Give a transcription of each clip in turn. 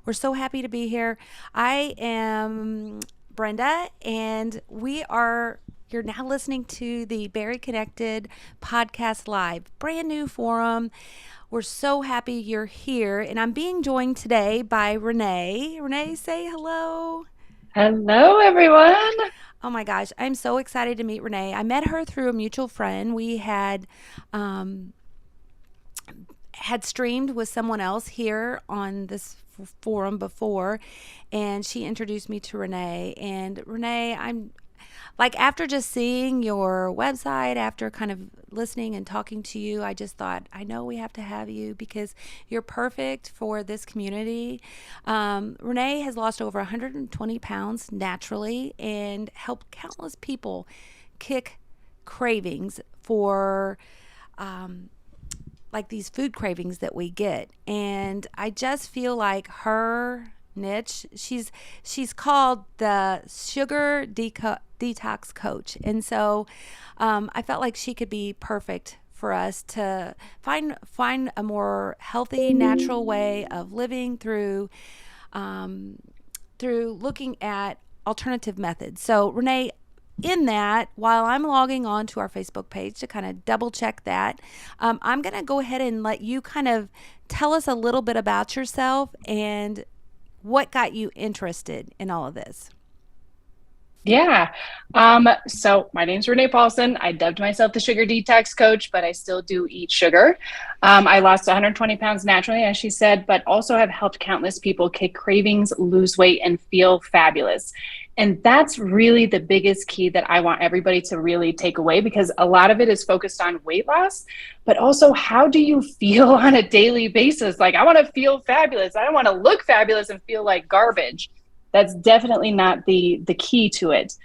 We're so happy to be here. I am Brenda, and you're now listening to the Berry Connected Podcast Live, brand new forum. We're so happy you're here, and I'm being joined today by Renee. Renee, say hello. Hello, everyone. Oh my gosh, I'm so excited to meet Renee. I met her through a mutual friend. We um, had streamed with someone else here on this forum before, and she introduced me to Renee. And Renee, I'm like, after just seeing your website, after kind of listening and talking to you, I just thought, I know we have to have you because you're perfect for this community. Renee has lost over 120 pounds naturally and helped countless people kick cravings for like these food cravings that we get. And I just feel like her niche, she's called the detox coach. And so I felt like she could be perfect for us to find a more healthy, natural way of living through looking at alternative methods. So Renee, in that, while I'm logging on to our Facebook page to kind of double check that, I'm going to go ahead and let you kind of tell us a little bit about yourself and what got you interested in all of this. Yeah. So my name's Renee Paulsen. I dubbed myself the sugar detox coach, but I still do eat sugar. I lost 120 pounds naturally, as she said, but also have helped countless people kick cravings, lose weight, and feel fabulous. And that's really the biggest key that I want everybody to really take away, because a lot of it is focused on weight loss, but also how do you feel on a daily basis? Like, I want to feel fabulous. I don't want to look fabulous and feel like garbage. That's definitely not the key to it.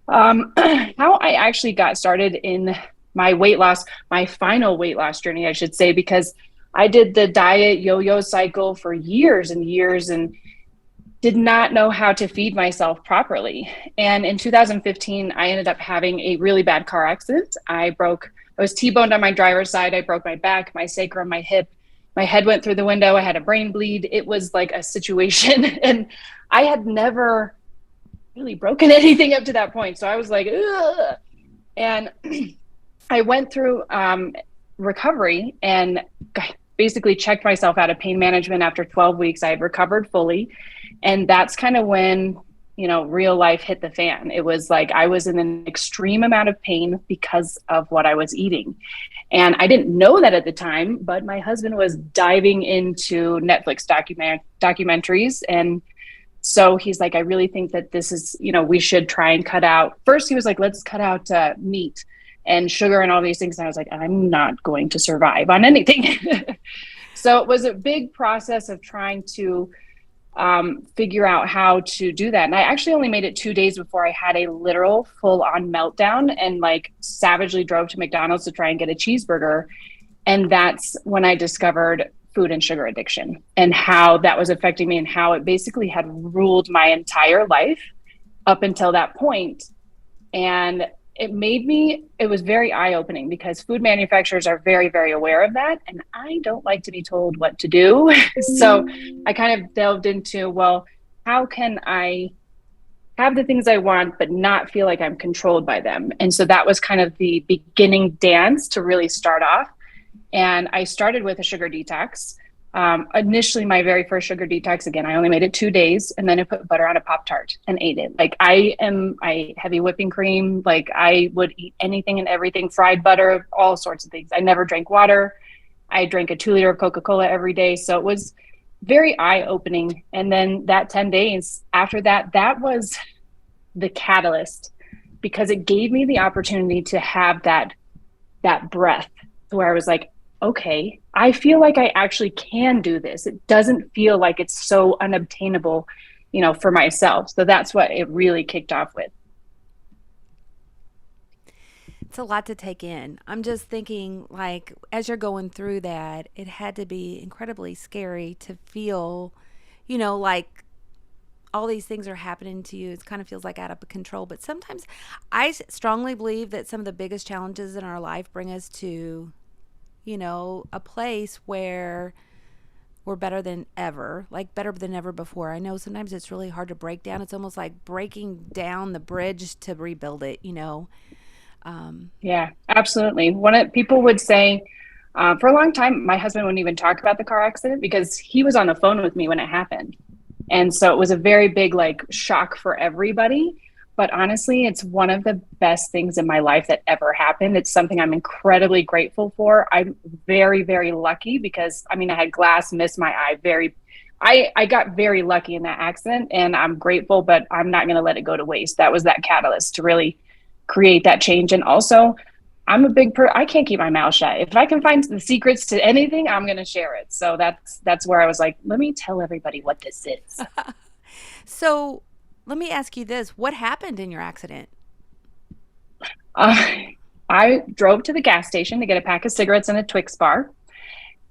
How I actually got started in my weight loss, my final weight loss journey, I should say, because I did the diet yo-yo cycle for years and years and did not know how to feed myself properly. And in 2015, I ended up having a really bad car accident. I was T-boned on my driver's side. I broke my back, my sacrum, my hip. My head went through the window. I had a brain bleed. It was like a situation. And I had never really broken anything up to that point. So I was like, ugh. And I went through recovery and basically checked myself out of pain management. After 12 weeks, I had recovered fully. And that's kind of when, real life hit the fan. It was like I was in an extreme amount of pain because of what I was eating. And I didn't know that at the time, but my husband was diving into Netflix documentaries. And so he's like, I really think that this is, we should try and cut out. First, he was like, let's cut out meat and sugar and all these things. And I was like, I'm not going to survive on anything. So it was a big process of trying to figure out how to do that. And I actually only made it 2 days before I had a literal full on meltdown and like savagely drove to McDonald's to try and get a cheeseburger. And that's when I discovered food and sugar addiction and how that was affecting me and how it basically had ruled my entire life up until that point. And it was very eye opening because food manufacturers are very, very aware of that. And I don't like to be told what to do. So I kind of delved into, well, how can I have the things I want, but not feel like I'm controlled by them? And so that was kind of the beginning dance to really start off. And I started with a sugar detox. Initially, my very first sugar detox, again, I only made it 2 days, and then I put butter on a Pop-Tart and ate it. Like I heavy whipping cream. Like I would eat anything and everything, fried butter, all sorts of things. I never drank water. I drank a 2 liter of Coca-Cola every day. So it was very eye-opening. And then that 10 days after that, that was the catalyst because it gave me the opportunity to have that breath where I was like, okay, I feel like I actually can do this. It doesn't feel like it's so unobtainable, for myself. So that's what it really kicked off with. It's a lot to take in. I'm just thinking, like, as you're going through that, it had to be incredibly scary to feel, like all these things are happening to you. It kind of feels like out of control. But sometimes strongly believe that some of the biggest challenges in our life bring us to, a place where we're better than ever, like better than ever before. I know sometimes it's really hard to break down. It's almost like breaking down the bridge to rebuild it, you know? Um, Yeah, absolutely. People would say, for a long time, my husband wouldn't even talk about the car accident because he was on the phone with me when it happened. And so it was a very big like shock for everybody. But honestly, it's one of the best things in my life that ever happened. It's something I'm incredibly grateful for. I'm very, very lucky because I mean, I had glass miss my eye I got very lucky in that accident and I'm grateful, but I'm not going to let it go to waste. That was that catalyst to really create that change. And also, I can't keep my mouth shut. If I can find the secrets to anything, I'm going to share it. So that's where I was like, let me tell everybody what this is. so let me ask you this. What happened in your accident? Uh, I drove to the gas station to get a pack of cigarettes and a Twix bar.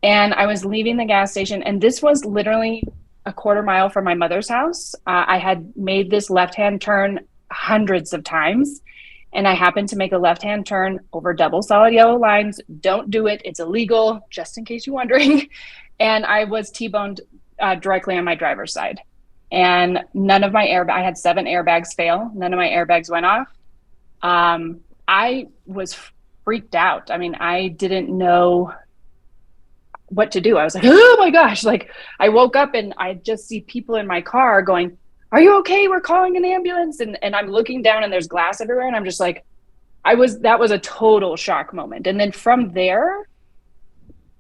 And I was leaving the gas station, and this was literally a quarter mile from my mother's house. I had made this left hand turn hundreds of times, and I happened to make a left hand turn over double solid yellow lines. Don't do it, it's illegal, just in case you're wondering. And I was T boned directly on my driver's side. And none of my airbags, I had 7 airbags fail, none of my airbags went off. I was freaked out. I mean, I didn't know what to do. I was like, oh my gosh. Like I woke up and I just see people in my car going, are you okay? We're calling an ambulance. And I'm looking down and there's glass everywhere. And I'm just like, that was a total shock moment. And then from there,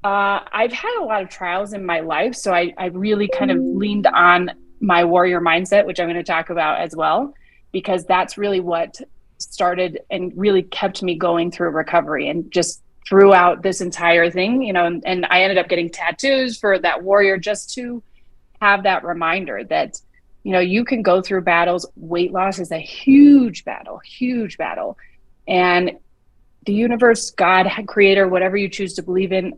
I've had a lot of trials in my life. So I really kind of leaned on my warrior mindset, which I'm going to talk about as well, because that's really what started and really kept me going through recovery and just throughout this entire thing, you know, and I ended up getting tattoos for that warrior just to have that reminder that, you know, you can go through battles. Weight loss is a huge battle, huge battle. And the universe, God, creator, whatever you choose to believe in,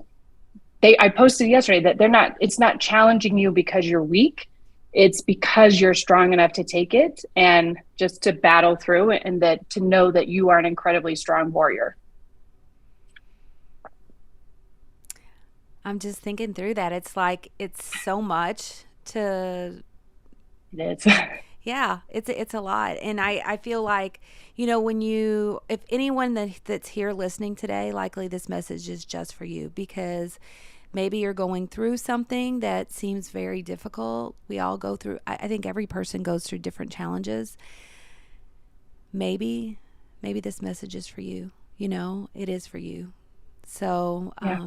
I posted yesterday that it's not challenging you because you're weak. It's because you're strong enough to take it and just to battle through it, and that to know that you are an incredibly strong warrior. I'm just thinking through that. It's like it's so much to It is. yeah, it's a lot. And I feel like, you know, when you if anyone that's here listening today, likely this message is just for you because maybe you're going through something that seems very difficult. We all go through I think every person goes through different challenges. Maybe this message is for you. You know, it is for you. So, Yeah.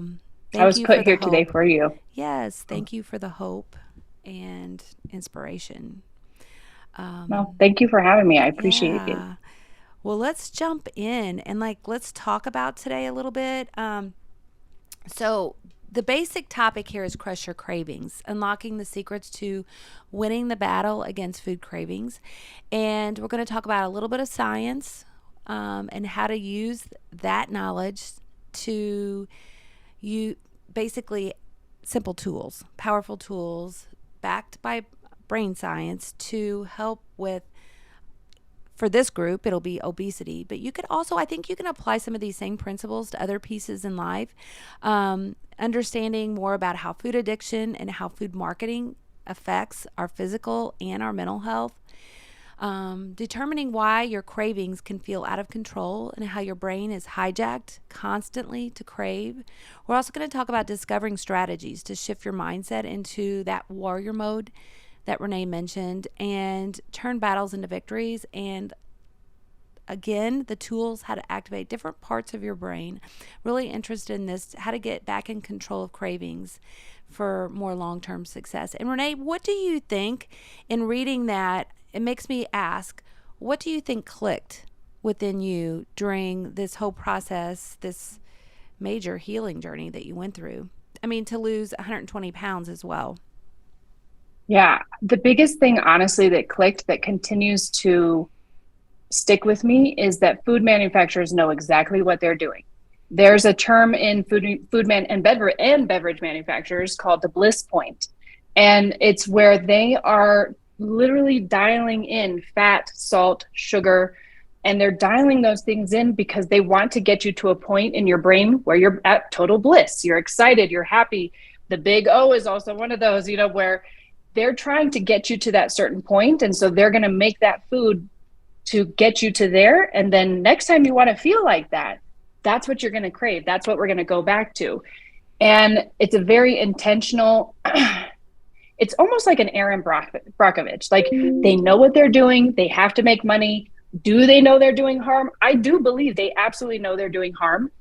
I thank was you put for the here today hope. for you. Yes, thank you for the hope and inspiration. Well, Um, thank you for having me. I appreciate it. yeah. Well, let's jump in and let's talk about today a little bit. So the basic topic here is crush your cravings, unlocking the secrets to winning the battle against food cravings, and we're going to talk about a little bit of science and how to use that knowledge to you basically simple tools, powerful tools backed by brain science to help with for this group it'll be obesity, but you could also I think you can apply some of these same principles to other pieces in life. Understanding more about how food addiction and how food marketing affects our physical and our mental health, determining why your cravings can feel out of control and how your brain is hijacked constantly to crave. We're also going to talk about discovering strategies to shift your mindset into that warrior mode that Renee mentioned and turn battles into victories. And again, the tools how to activate different parts of your brain. Really interested in this, how to get back in control of cravings for more long-term success. And Renee, what do you think in reading that? It makes me ask, what do you think clicked within you during this whole process, this major healing journey that you went through? I mean, to lose 120 pounds as well. Yeah. The biggest thing, honestly, that clicked that continues to stick with me is that food manufacturers know exactly what they're doing. There's a term in beverage manufacturers called the bliss point. And it's where they are literally dialing in fat, salt, sugar, and they're dialing those things in because they want to get you to a point in your brain where you're at total bliss. You're excited, you're happy. The big O is also one of those, where they're trying to get you to that certain point. And so they're going to make that food to get you to there. And then next time you want to feel like that, that's what you're going to crave. That's what we're going to go back to. And it's a very intentional, it's almost like an Aaron Brockovich. Like, they know what they're doing. They have to make money. Do they know they're doing harm? I do believe they absolutely know they're doing harm.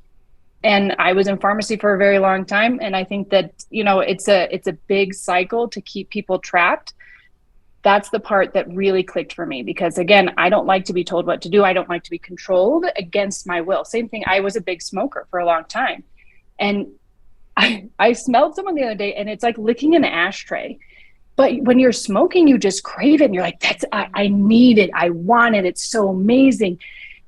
And I was in pharmacy for a very long time. And I think that, it's a big cycle to keep people trapped. That's the part that really clicked for me, because again, I don't like to be told what to do. I don't like to be controlled against my will. Same thing. I was a big smoker for a long time. And I smelled someone the other day, and it's like licking an ashtray. But when you're smoking, you just crave it. And you're like, I need it. I want it. It's so amazing.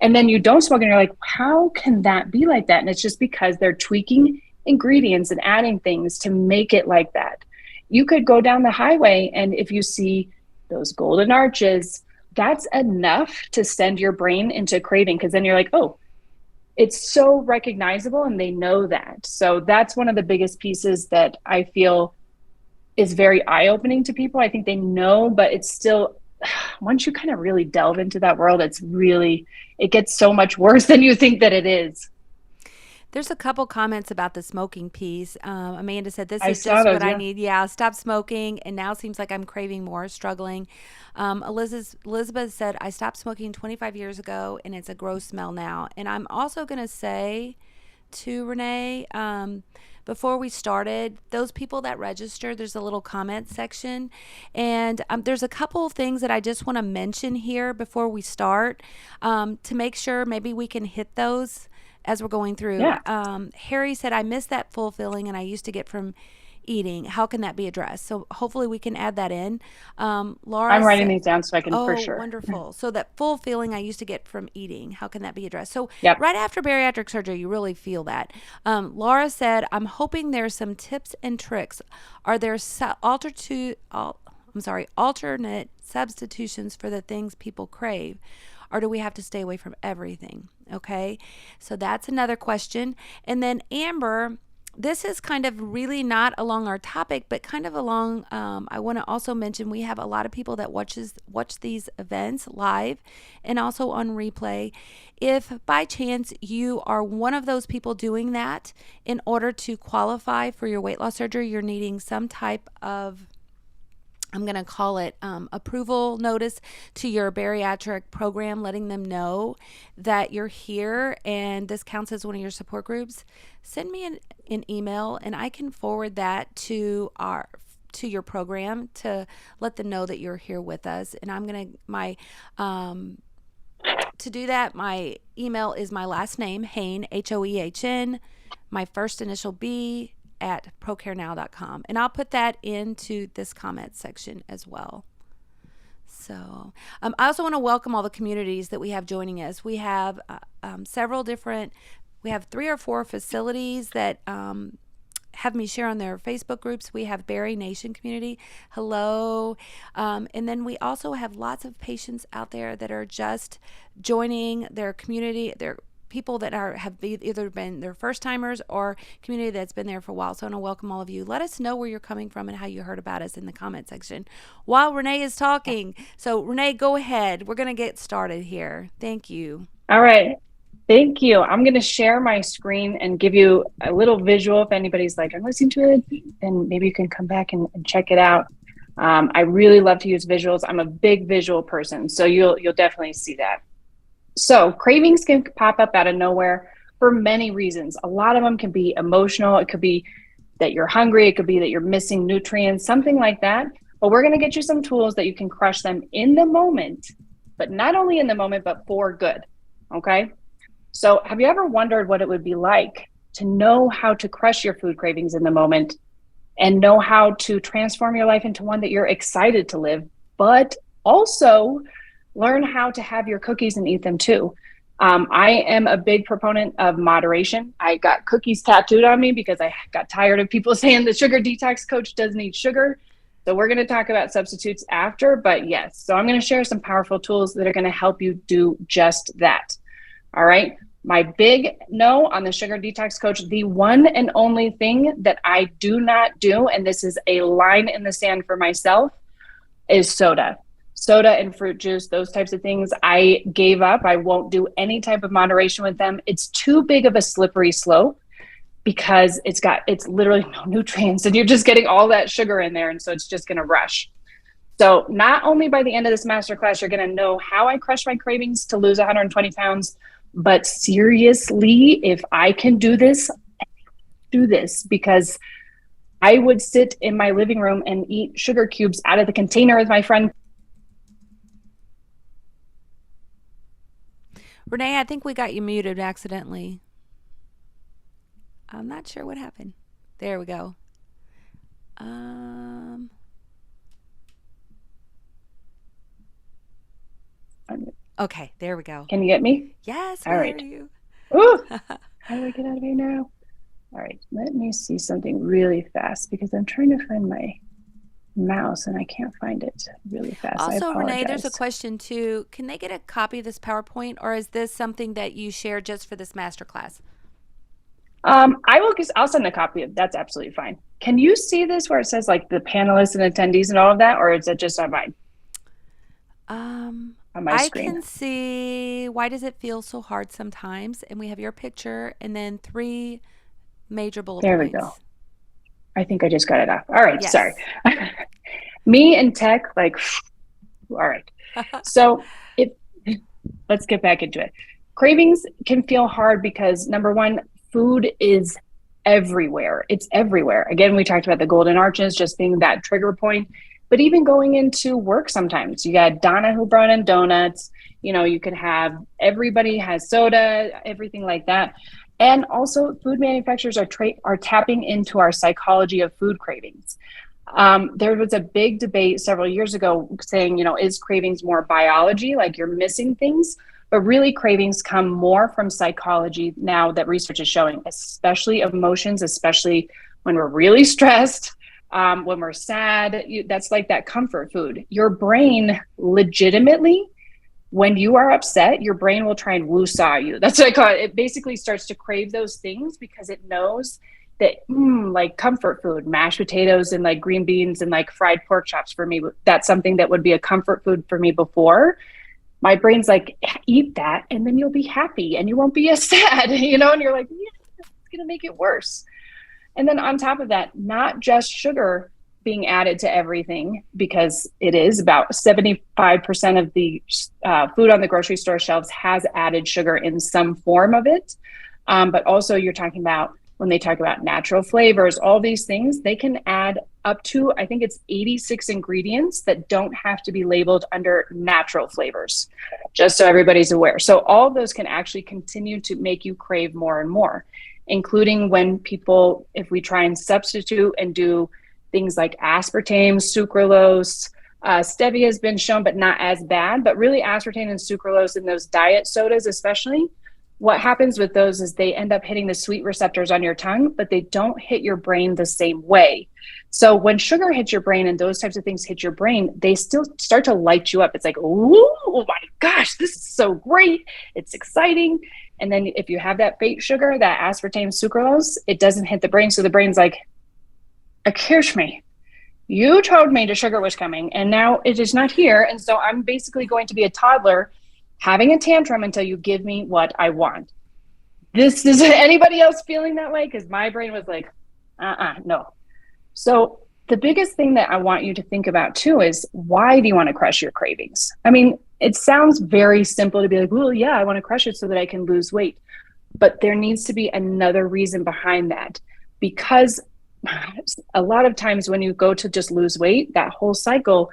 And then you don't smoke, and you're like, how can that be like that? And it's just because they're tweaking ingredients and adding things to make it like that. You could go down the highway, and if you see those golden arches, that's enough to send your brain into craving, because then you're like, oh, it's so recognizable, and they know that. So that's one of the biggest pieces that I feel is very eye-opening to people. I think they know, but it's still, once you kind of really delve into that world, it gets so much worse than you think that it is. There's a couple comments about the smoking piece. Amanda said, this is just what I need. Yeah, stop smoking, and now seems like I'm craving more, struggling. Elizabeth said, I stopped smoking 25 years ago, and it's a gross smell now. And I'm also going to say to Renee, before we started, those people that registered, there's a little comment section. And there's a couple of things that I just want to mention here before we start, to make sure maybe we can hit those as we're going through. Yeah. Harry said, I miss that full feeling and I used to get from eating. How can that be addressed? So hopefully we can add that in. Laura, I'm writing these down so I can, for sure. Wonderful. So that full feeling I used to get from eating, how can that be addressed? So Yep. Right after bariatric surgery, you really feel that. Laura said, I'm hoping there's some tips and tricks. Are there alternate substitutions for the things people crave? Or do we have to stay away from everything? Okay, so that's another question. And then Amber, this is kind of really not along our topic, but kind of along, I want to also mention we have a lot of people that watch these events live and also on replay. If by chance you are one of those people doing that, in order to qualify for your weight loss surgery, you're needing some type of, I'm going to call it approval notice to your bariatric program, letting them know that you're here and this counts as one of your support groups. Send me an email and I can forward that to your program to let them know that you're here with us. And I'm going to do that, my email is my last name, Hain, Hoehn, my first initial B, at procarenow.com. And I'll put that into this comment section as well. So I also want to welcome all the communities that we have joining us. We have we have 3 or 4 facilities that have me share on their Facebook groups. We have Berry Nation Community. Hello. And then we also have lots of patients out there that are just joining their community, their people that have either been their first timers or community that's been there for a while. So I want to welcome all of you. Let us know where you're coming from and how you heard about us in the comment section while Renee is talking. So Renee, go ahead. We're going to get started here. Thank you. All right. Thank you. I'm going to share my screen and give you a little visual. If anybody's like, I'm listening to it, then maybe you can come back and check it out. I really love to use visuals. I'm a big visual person, so you'll definitely see that. So cravings can pop up out of nowhere for many reasons. A lot of them can be emotional. It could be that you're hungry. It could be that you're missing nutrients, something like that. But we're going to get you some tools that you can crush them in the moment, but not only in the moment, but for good. Okay. So have you ever wondered what it would be like to know how to crush your food cravings in the moment and know how to transform your life into one that you're excited to live, but also learn how to have your cookies and eat them too? I am a big proponent of moderation. I got cookies tattooed on me because I got tired of people saying the sugar detox coach doesn't eat sugar. So we're going to talk about substitutes after, but yes. So I'm going to share some powerful tools that are going to help you do just that. All right. My big no on the sugar detox coach, the one and only thing that I do not do, and this is a line in the sand for myself, is soda. Soda and fruit juice, those types of things, I gave up. I won't do any type of moderation with them. It's too big of a slippery slope because it's literally no nutrients and you're just getting all that sugar in there. And so it's just going to rush. So not only by the end of this masterclass, you're going to know how I crush my cravings to lose 120 pounds, but seriously, if I can do this, because I would sit in my living room and eat sugar cubes out of the container with my friend. Renee, I think we got you muted accidentally. I'm not sure what happened. There we go. Okay, there we go. Can you get me? Yes, all right. Hear you. Ooh, how do I get out of here now? All right, let me see something really fast because I'm trying to find my mouse and I can't find it really fast. Also, Renee, there's a question too. Can they get a copy of this PowerPoint, or is this something that you share just for this masterclass? I'll send a copy of that's absolutely fine. Can you see this where it says like the panelists and attendees and all of that, or is it just on mine? On my screen. I can see why does it feel so hard sometimes, and we have your picture and then 3 major bullet points. There we go. I think I just got it off. All right, yes. Sorry. Me and tech, like, all right. So let's get back into it. Cravings can feel hard because number one, food is everywhere. It's everywhere. Again, we talked about the golden arches just being that trigger point, but even going into work sometimes. You got Donna who brought in donuts. You can have, everybody has soda, everything like that. And also food manufacturers are tapping into our psychology of food cravings. There was a big debate several years ago saying, is cravings more biology, like you're missing things? But really cravings come more from psychology now that research is showing, especially emotions, especially when we're really stressed, when we're sad. That's like that comfort food. Your brain legitimately, when you are upset, your brain will try and woo-saw you. That's what I call it. It basically starts to crave those things because it knows that like comfort food, mashed potatoes and like green beans and like fried pork chops for me, that's something that would be a comfort food for me before. My brain's like, eat that and then you'll be happy and you won't be as sad, and you're like, yeah, it's gonna make it worse. And then on top of that, not just sugar being added to everything, because it is about 75% of the food on the grocery store shelves has added sugar in some form of it. But also you're talking about, when they talk about natural flavors, all these things, they can add up to, I think it's 86 ingredients that don't have to be labeled under natural flavors, just so everybody's aware. So all of those can actually continue to make you crave more and more, including when people, if we try and substitute and do things like aspartame, sucralose, stevia has been shown, but not as bad, but really aspartame and sucralose in those diet sodas especially, what happens with those is they end up hitting the sweet receptors on your tongue, but they don't hit your brain the same way. So when sugar hits your brain and those types of things hit your brain, they still start to light you up. It's like, oh my gosh, this is so great. It's exciting. And then if you have that fake sugar, that aspartame sucralose, it doesn't hit the brain. So the brain's like, accuse me. You told me the sugar was coming and now it is not here. And so I'm basically going to be a toddler having a tantrum until you give me what I want. This is anybody else feeling that way? Because my brain was like, no. So the biggest thing that I want you to think about too is, why do you want to crush your cravings? I mean, it sounds very simple to be like, well, yeah, I want to crush it so that I can lose weight. But there needs to be another reason behind that, because a lot of times when you go to just lose weight, that whole cycle,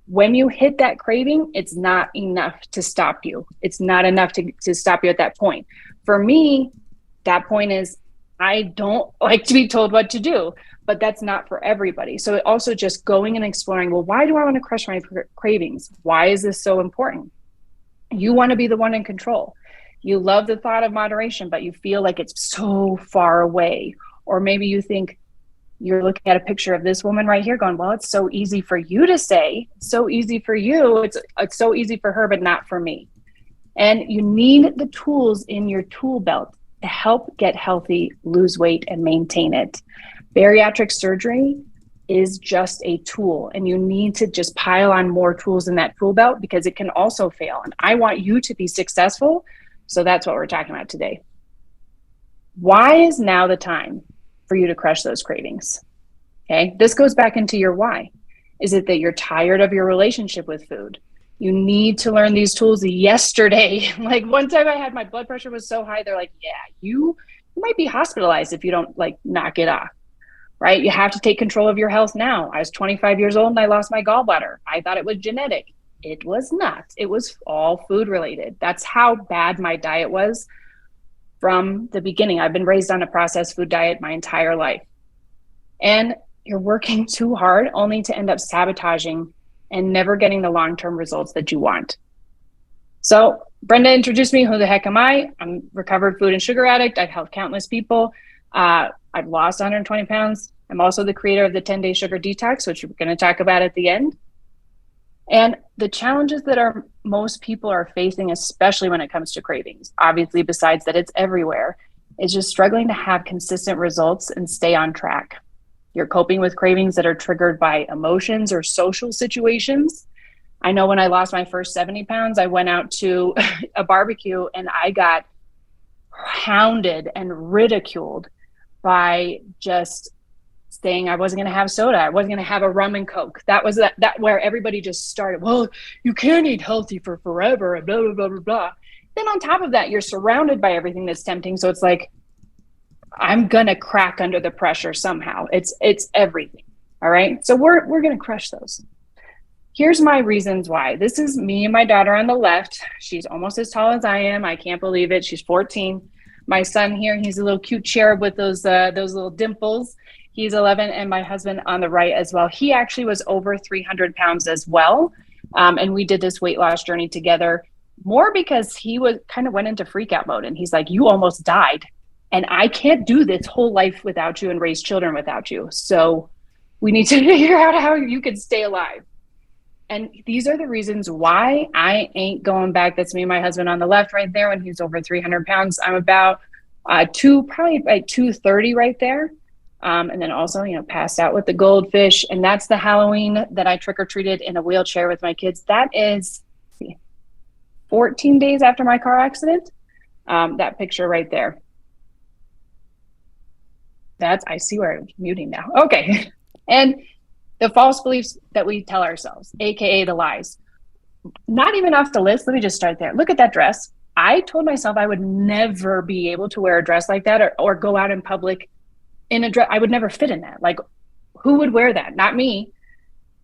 when you hit that craving, it's not enough to stop you. It's not enough to stop you at that point. For me, that point is, I don't like to be told what to do, but that's not for everybody. So it also just going and exploring, well, why do I want to crush my cravings? Why is this so important? You want to be the one in control. You love the thought of moderation, but you feel like it's so far away. Or maybe you think, you're looking at a picture of this woman right here going, well, it's so easy for you to say, so easy for you. It's so easy for her, but not for me. And you need the tools in your tool belt to help get healthy, lose weight, and maintain it. Bariatric surgery is just a tool, and you need to just pile on more tools in that tool belt because it can also fail. And I want you to be successful. So that's what we're talking about today. Why is now the time for you to crush those cravings? Okay, this goes back into your why. Is it that you're tired of your relationship with food? You need to learn these tools yesterday. Like one time I had, my blood pressure was so high, they're like, yeah, you might be hospitalized if you don't like knock it off, right? You have to take control of your health now. I was 25 years old and I lost my gallbladder. I thought it was genetic. It was not. It was all food related. That's how bad my diet was from the beginning. I've been raised on a processed food diet my entire life. And you're working too hard only to end up sabotaging and never getting the long-term results that you want. So Brenda introduced me. Who the heck am I? I'm a recovered food and sugar addict. I've helped countless people. I've lost 120 pounds. I'm also the creator of the 10-day sugar detox, which we're going to talk about at the end. And the challenges that most people are facing, especially when it comes to cravings, obviously besides that it's everywhere, is just struggling to have consistent results and stay on track. You're coping with cravings that are triggered by emotions or social situations. I know when I lost my first 70 pounds, I went out to a barbecue and I got hounded and ridiculed by just saying I wasn't going to have soda. I wasn't going to have a rum and Coke. That was that where everybody just started, well, you can't eat healthy for forever and blah, blah, blah, blah, blah. Then on top of that, you're surrounded by everything that's tempting. So it's like, I'm going to crack under the pressure somehow. It's everything. All right. So we're going to crush those. Here's my reasons why. This is me and my daughter on the left. She's almost as tall as I am. I can't believe it. She's 14. My son here, he's a little cute cherub with those little dimples. He's 11, and my husband on the right as well. He actually was over 300 pounds as well. And we did this weight loss journey together more because he went into freak out mode. And he's like, you almost died. And I can't do this whole life without you and raise children without you. So we need to figure out how you can stay alive. And these are the reasons why I ain't going back. That's me and my husband on the left right there when he's over 300 pounds. I'm about probably like 230 right there. And then also, passed out with the goldfish. And that's the Halloween that I trick-or-treated in a wheelchair with my kids. That is 14 days after my car accident. That picture right there. I see where I'm muting now. Okay. And the false beliefs that we tell ourselves, AKA the lies. Not even off the list. Let me just start there. Look at that dress. I told myself I would never be able to wear a dress like that or go out in public in a dress. I would never fit in that. Like, who would wear that? Not me.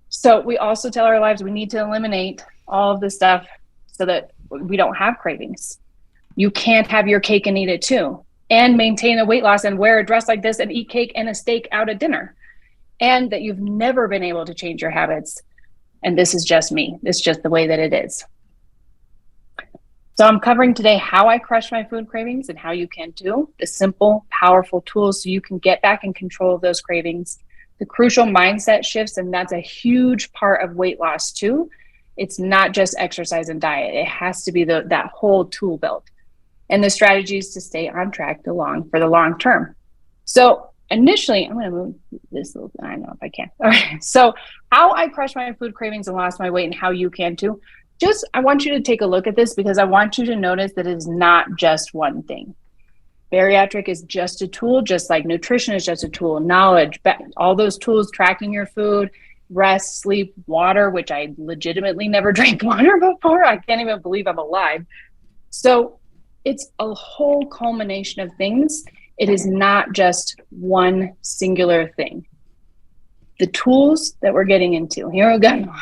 So we also tell our lives we need to eliminate all of this stuff so that we don't have cravings. You can't have your cake and eat it too, and maintain a weight loss and wear a dress like this and eat cake and a steak out at dinner. And that you've never been able to change your habits. And this is just me. It's just the way that it is. So I'm covering today how I crush my food cravings and how you can too. The simple, powerful tools so you can get back in control of those cravings. The crucial mindset shifts, and that's a huge part of weight loss too. It's not just exercise and diet. It has to be that whole tool belt. And the strategies to stay on track for the long term. So initially, I'm going to move this little bit. I don't know if I can. All right. So how I crush my food cravings and lost my weight and how you can too. I want you to take a look at this because I want you to notice that it is not just one thing. Bariatric is just a tool, just like nutrition is just a tool, knowledge, all those tools, tracking your food, rest, sleep, water, which I legitimately never drank water before. I can't even believe I'm alive. So it's a whole culmination of things. It is not just one singular thing. The tools that we're getting into, here we go.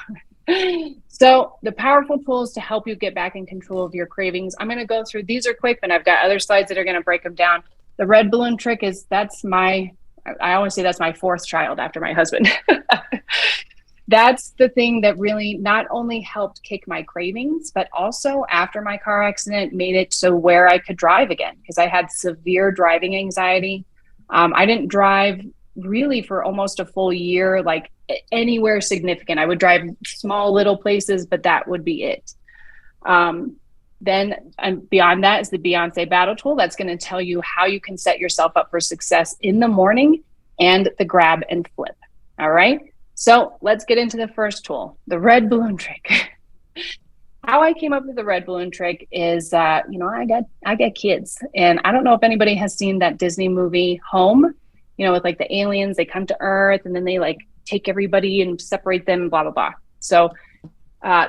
So the powerful tools to help you get back in control of your cravings. I'm going to go through, these are quick, but I've got other slides that are going to break them down. The red balloon trick I always say that's my fourth child after my husband. That's the thing that really not only helped kick my cravings, but also after my car accident made it so where I could drive again because I had severe driving anxiety. I didn't drive really for almost a full year, like anywhere significant. I would drive small little places, but that would be it. Then, and beyond that is the Beyonce battle tool. That's going to tell you how you can set yourself up for success in the morning, and the grab and flip. All right. So let's get into the first tool, the red balloon trick. How I came up with the red balloon trick is, I got kids, and I don't know if anybody has seen that Disney movie Home, with like the aliens, they come to Earth and then they like take everybody and separate them, blah, blah, blah. So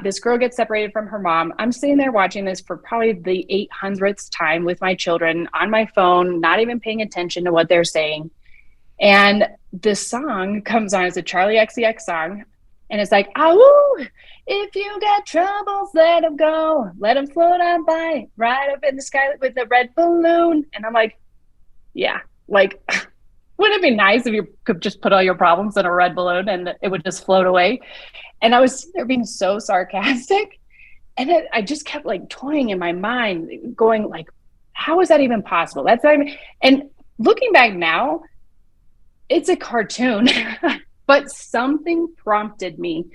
this girl gets separated from her mom. I'm sitting there watching this for probably the 800th time with my children on my phone, not even paying attention to what they're saying. And this song comes on. It's a Charlie XCX song. And it's like, oh, if you got troubles, let them go. Let them float on by, right up in the sky with a red balloon. And I'm like, yeah, like, wouldn't it be nice if you could just put all your problems in a red balloon and it would just float away? And I was sitting there being so sarcastic. And I just kept like toying in my mind, going like, how is that even possible? That's not even, and looking back now, it's a cartoon, but something prompted me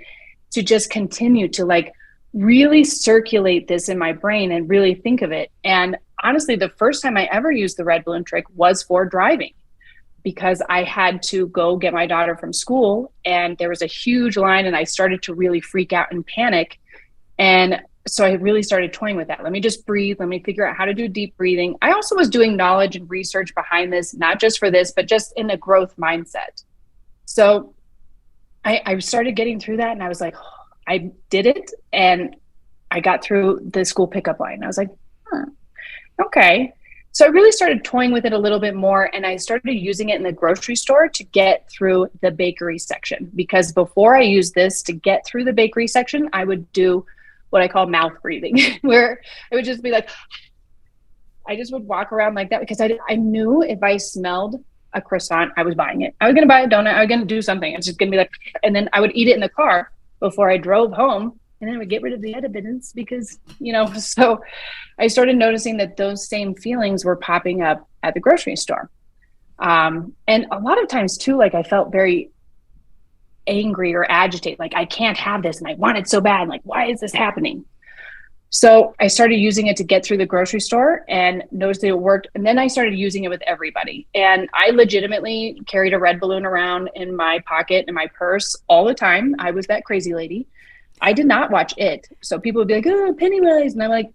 to just continue to like really circulate this in my brain and really think of it. And honestly, the first time I ever used the red balloon trick was for driving, because I had to go get my daughter from school and there was a huge line and I started to really freak out and panic. And so I really started toying with that. Let me just breathe. Let me figure out how to do deep breathing. I also was doing knowledge and research behind this, not just for this, but just in a growth mindset. So I started getting through that and I was like, oh, I did it. And I got through the school pickup line. I was like, okay. So I really started toying with it a little bit more, and I started using it in the grocery store to get through the bakery section, because before I used this to get through the bakery section, I would do what I call mouth breathing, where it would just be like, I just would walk around like that, because I knew if I smelled a croissant, I was buying it. I was going to buy a donut. I was going to do something. It's just going to be like, and then I would eat it in the car before I drove home. And then I would get rid of the evidence because, so I started noticing that those same feelings were popping up at the grocery store. And a lot of times too, like I felt very angry or agitated, like I can't have this and I want it so bad. Like, why is this happening? So I started using it to get through the grocery store and noticed that it worked. And then I started using it with everybody. And I legitimately carried a red balloon around in my pocket and my purse all the time. I was that crazy lady. I did not watch it. So people would be like, oh, Pennywise. And I'm like,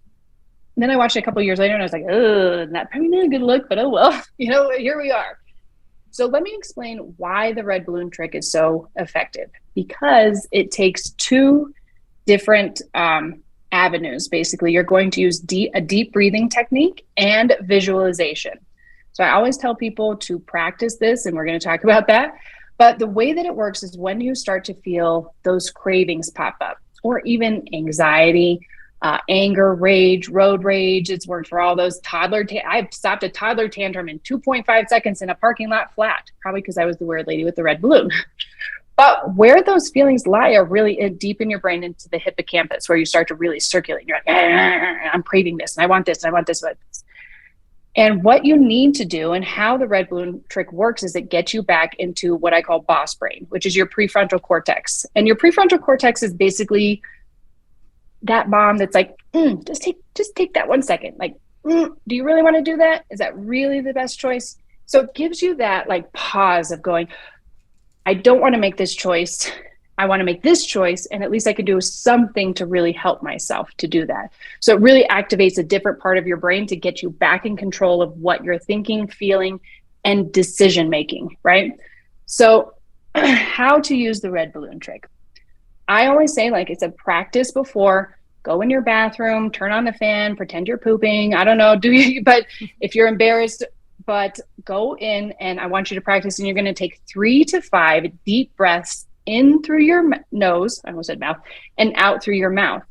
and then I watched it a couple of years later and I was like, oh, not probably not a good look, but oh, well, here we are. So let me explain why the red balloon trick is so effective, because it takes two different avenues. Basically, you're going to use a deep breathing technique and visualization. So I always tell people to practice this, and we're going to talk about that. But the way that it works is when you start to feel those cravings pop up, or even anxiety, anger, rage, road rage. It's worked for all those toddler. I've stopped a toddler tantrum in 2.5 seconds in a parking lot flat, probably because I was the weird lady with the red balloon. But where those feelings lie are really deep in your brain, into the hippocampus, where you start to really circulate. You're like, I'm craving this, and I want this, and I want this, and I want this. And what you need to do, and how the red balloon trick works, is it gets you back into what I call boss brain, which is your prefrontal cortex. And your prefrontal cortex is basically that mom that's like, just take that 1 second. Like, do you really want to do that? Is that really the best choice? So it gives you that like pause of going, I don't want to make this choice. I want to make this choice, and at least I can do something to really help myself to do that. So it really activates a different part of your brain to get you back in control of what you're thinking, feeling, and decision making, right? So how to use the red balloon trick. I always say, like, it's a practice before. Go in your bathroom, turn on the fan, pretend you're pooping. I don't know, but if you're embarrassed, but go in, and I want you to practice, and you're going to take 3 to 5 deep breaths in through your nose, I almost said mouth, and out through your mouth.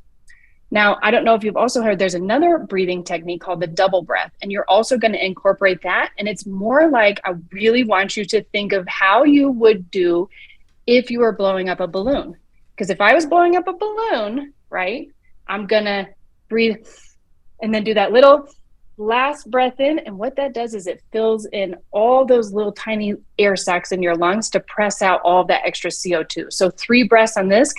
Now, I don't know if you've also heard, there's another breathing technique called the double breath, and you're also going to incorporate that. And it's more like, I really want you to think of how you would do if you were blowing up a balloon. Because if I was blowing up a balloon, right, I'm going to breathe and then do that little last breath in. And what that does is it fills in all those little tiny air sacs in your lungs to press out all that extra CO2. So 3 breaths on this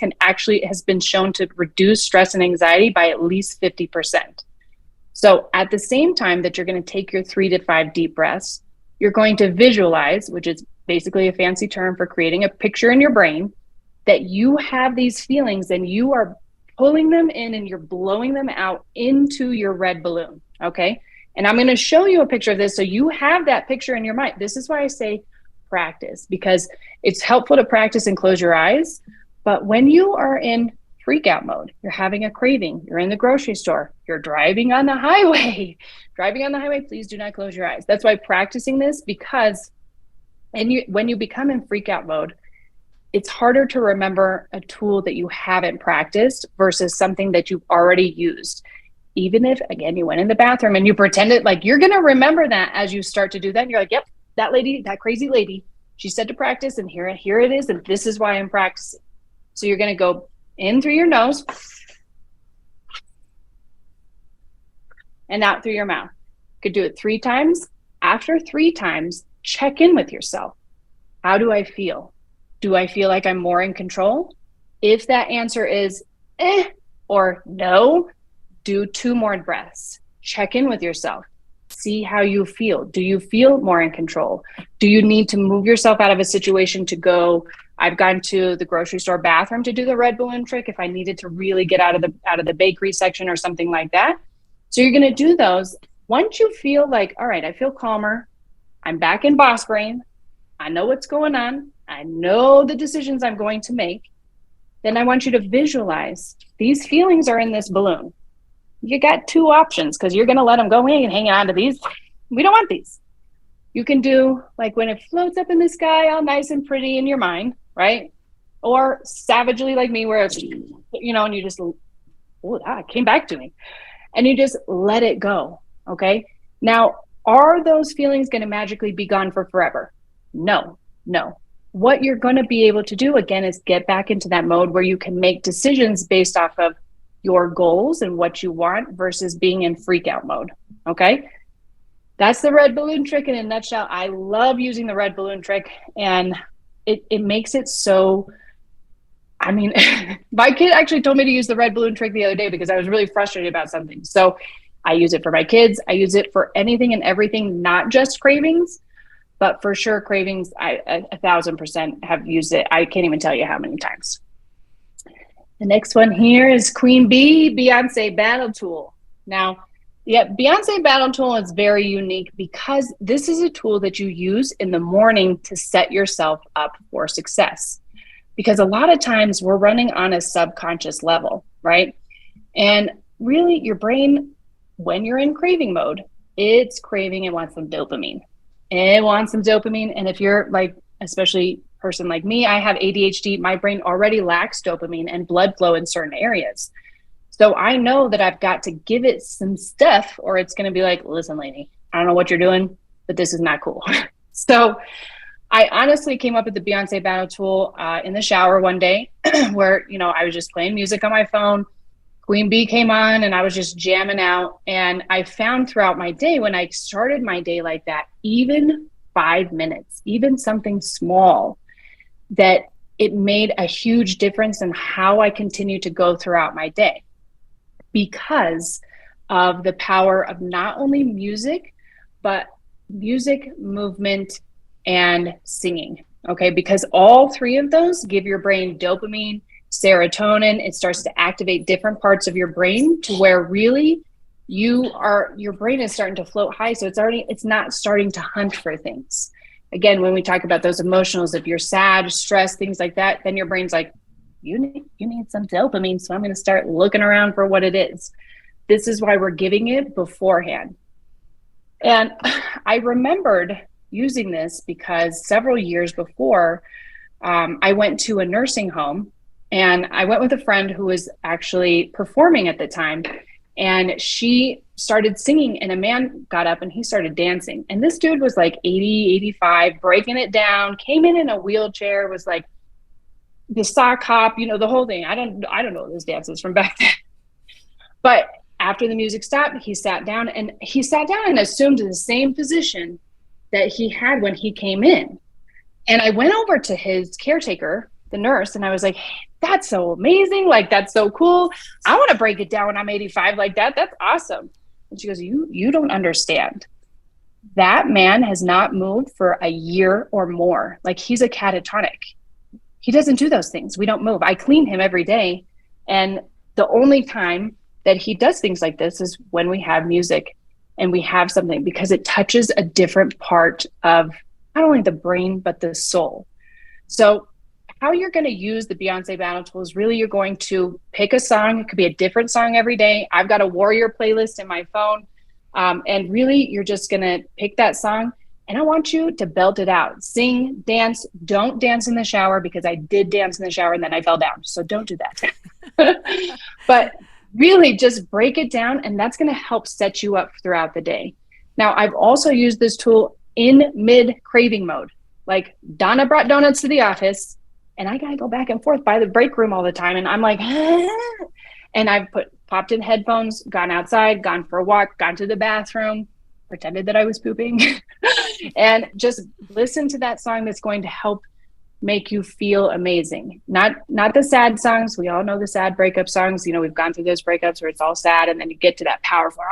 has been shown to reduce stress and anxiety by at least 50%. So at the same time that you're going to take your 3 to 5 deep breaths, you're going to visualize, which is basically a fancy term for creating a picture in your brain, that you have these feelings and you are pulling them in and you're blowing them out into your red balloon. Okay. And I'm going to show you a picture of this so you have that picture in your mind. This is why I say practice, because it's helpful to practice and close your eyes. But when you are in freak out mode, you're having a craving, you're in the grocery store, you're driving on the highway, please do not close your eyes. That's why practicing this, because when you become in freak out mode, it's harder to remember a tool that you haven't practiced versus something that you've already used. Even if, again, you went in the bathroom and you pretended, like, you're going to remember that as you start to do that. And you're like, yep, that lady, that crazy lady, she said to practice, and here it is. And this is why I'm practicing. So you're going to go in through your nose and out through your mouth. You could do it 3 times. After 3 times, check in with yourself. How do I feel? Do I feel like I'm more in control? If that answer is or no, do 2 more breaths. Check in with yourself. See how you feel. Do you feel more in control? Do you need to move yourself out of a situation to go? I've gone to the grocery store bathroom to do the red balloon trick if I needed to really get out of the bakery section or something like that. So you're going to do those. Once you feel like, all right, I feel calmer, I'm back in boss brain, I know what's going on, I know the decisions I'm going to make, then I want you to visualize these feelings are in this balloon. You got 2 options, because you're going to let them go in and hang on to these. We don't want these. You can do like when it floats up in the sky, all nice and pretty in your mind, right? Or savagely like me, where it's, and you just, it came back to me. And you just let it go, okay? Now, are those feelings going to magically be gone for forever? No. What you're going to be able to do, again, is get back into that mode where you can make decisions based off of your goals and what you want versus being in freak out mode, okay? That's the red balloon trick in a nutshell. I love using the red balloon trick, and it makes it so, my kid actually told me to use the red balloon trick the other day because I was really frustrated about something. So I use it for my kids. I use it for anything and everything, not just cravings, but for sure cravings, I 1,000% have used it. I can't even tell you how many times. The next one here is Queen Bee Beyonce Battle Tool. Now, Beyonce Battle Tool is very unique because this is a tool that you use in the morning to set yourself up for success. Because a lot of times we're running on a subconscious level, right? And really your brain, when you're in craving mode, it's craving, it wants some dopamine. And if you're like, especially person like me, I have ADHD, my brain already lacks dopamine and blood flow in certain areas. So I know that I've got to give it some stuff or it's going to be like, listen, lady, I don't know what you're doing, but this is not cool. So I honestly came up with the Beyonce Battle Tool in the shower one day where, I was just playing music on my phone. Queen Bee came on and I was just jamming out. And I found throughout my day, when I started my day like that, even 5 minutes, even something small, that it made a huge difference in how I continue to go throughout my day because of the power of not only music, but music, movement, and singing. Okay, because all 3 of those give your brain dopamine, serotonin. It starts to activate different parts of your brain to where really your brain is starting to float high. So it's not starting to hunt for things. Again, when we talk about those emotionals, if you're sad, stressed, things like that, then your brain's like, you need some dopamine. So I'm going to start looking around for what it is. This is why we're giving it beforehand. And I remembered using this because several years before, I went to a nursing home. And I went with a friend who was actually performing at the time, and she started singing and a man got up and he started dancing. And this dude was like 80, 85, breaking it down, came in a wheelchair, was like the sock hop, the whole thing. I don't know those dances from back then. But after the music stopped, he sat down and assumed the same position that he had when he came in. And I went over to his caretaker, the nurse, and I was like, hey, that's so amazing. Like, that's so cool. I want to break it down when I'm 85 like that. That's awesome. And she goes, you don't understand. That man has not moved for a year or more. Like, he's a catatonic. He doesn't do those things. We don't move. I clean him every day. And the only time that he does things like this is when we have music and we have something, because it touches a different part of not only the brain, but the soul. So how you're going to use the Beyonce Battle Tool is really, you're going to pick a song. It could be a different song every day. I've got a warrior playlist in my phone. And really, you're just going to pick that song, and I want you to belt it out. Sing, dance. Don't dance in the shower, because I did dance in the shower and then I fell down. So don't do that. But really just break it down, and that's going to help set you up throughout the day. Now, I've also used this tool in mid craving mode. Like, Donna brought donuts to the office, and I got to go back and forth by the break room all the time. And I'm like, and I've popped in headphones, gone outside, gone for a walk, gone to the bathroom, pretended that I was pooping, and just listen to that song that's going to help make you feel amazing. Not the sad songs. We all know the sad breakup songs. You know, we've gone through those breakups where it's all sad, and then you get to that powerful,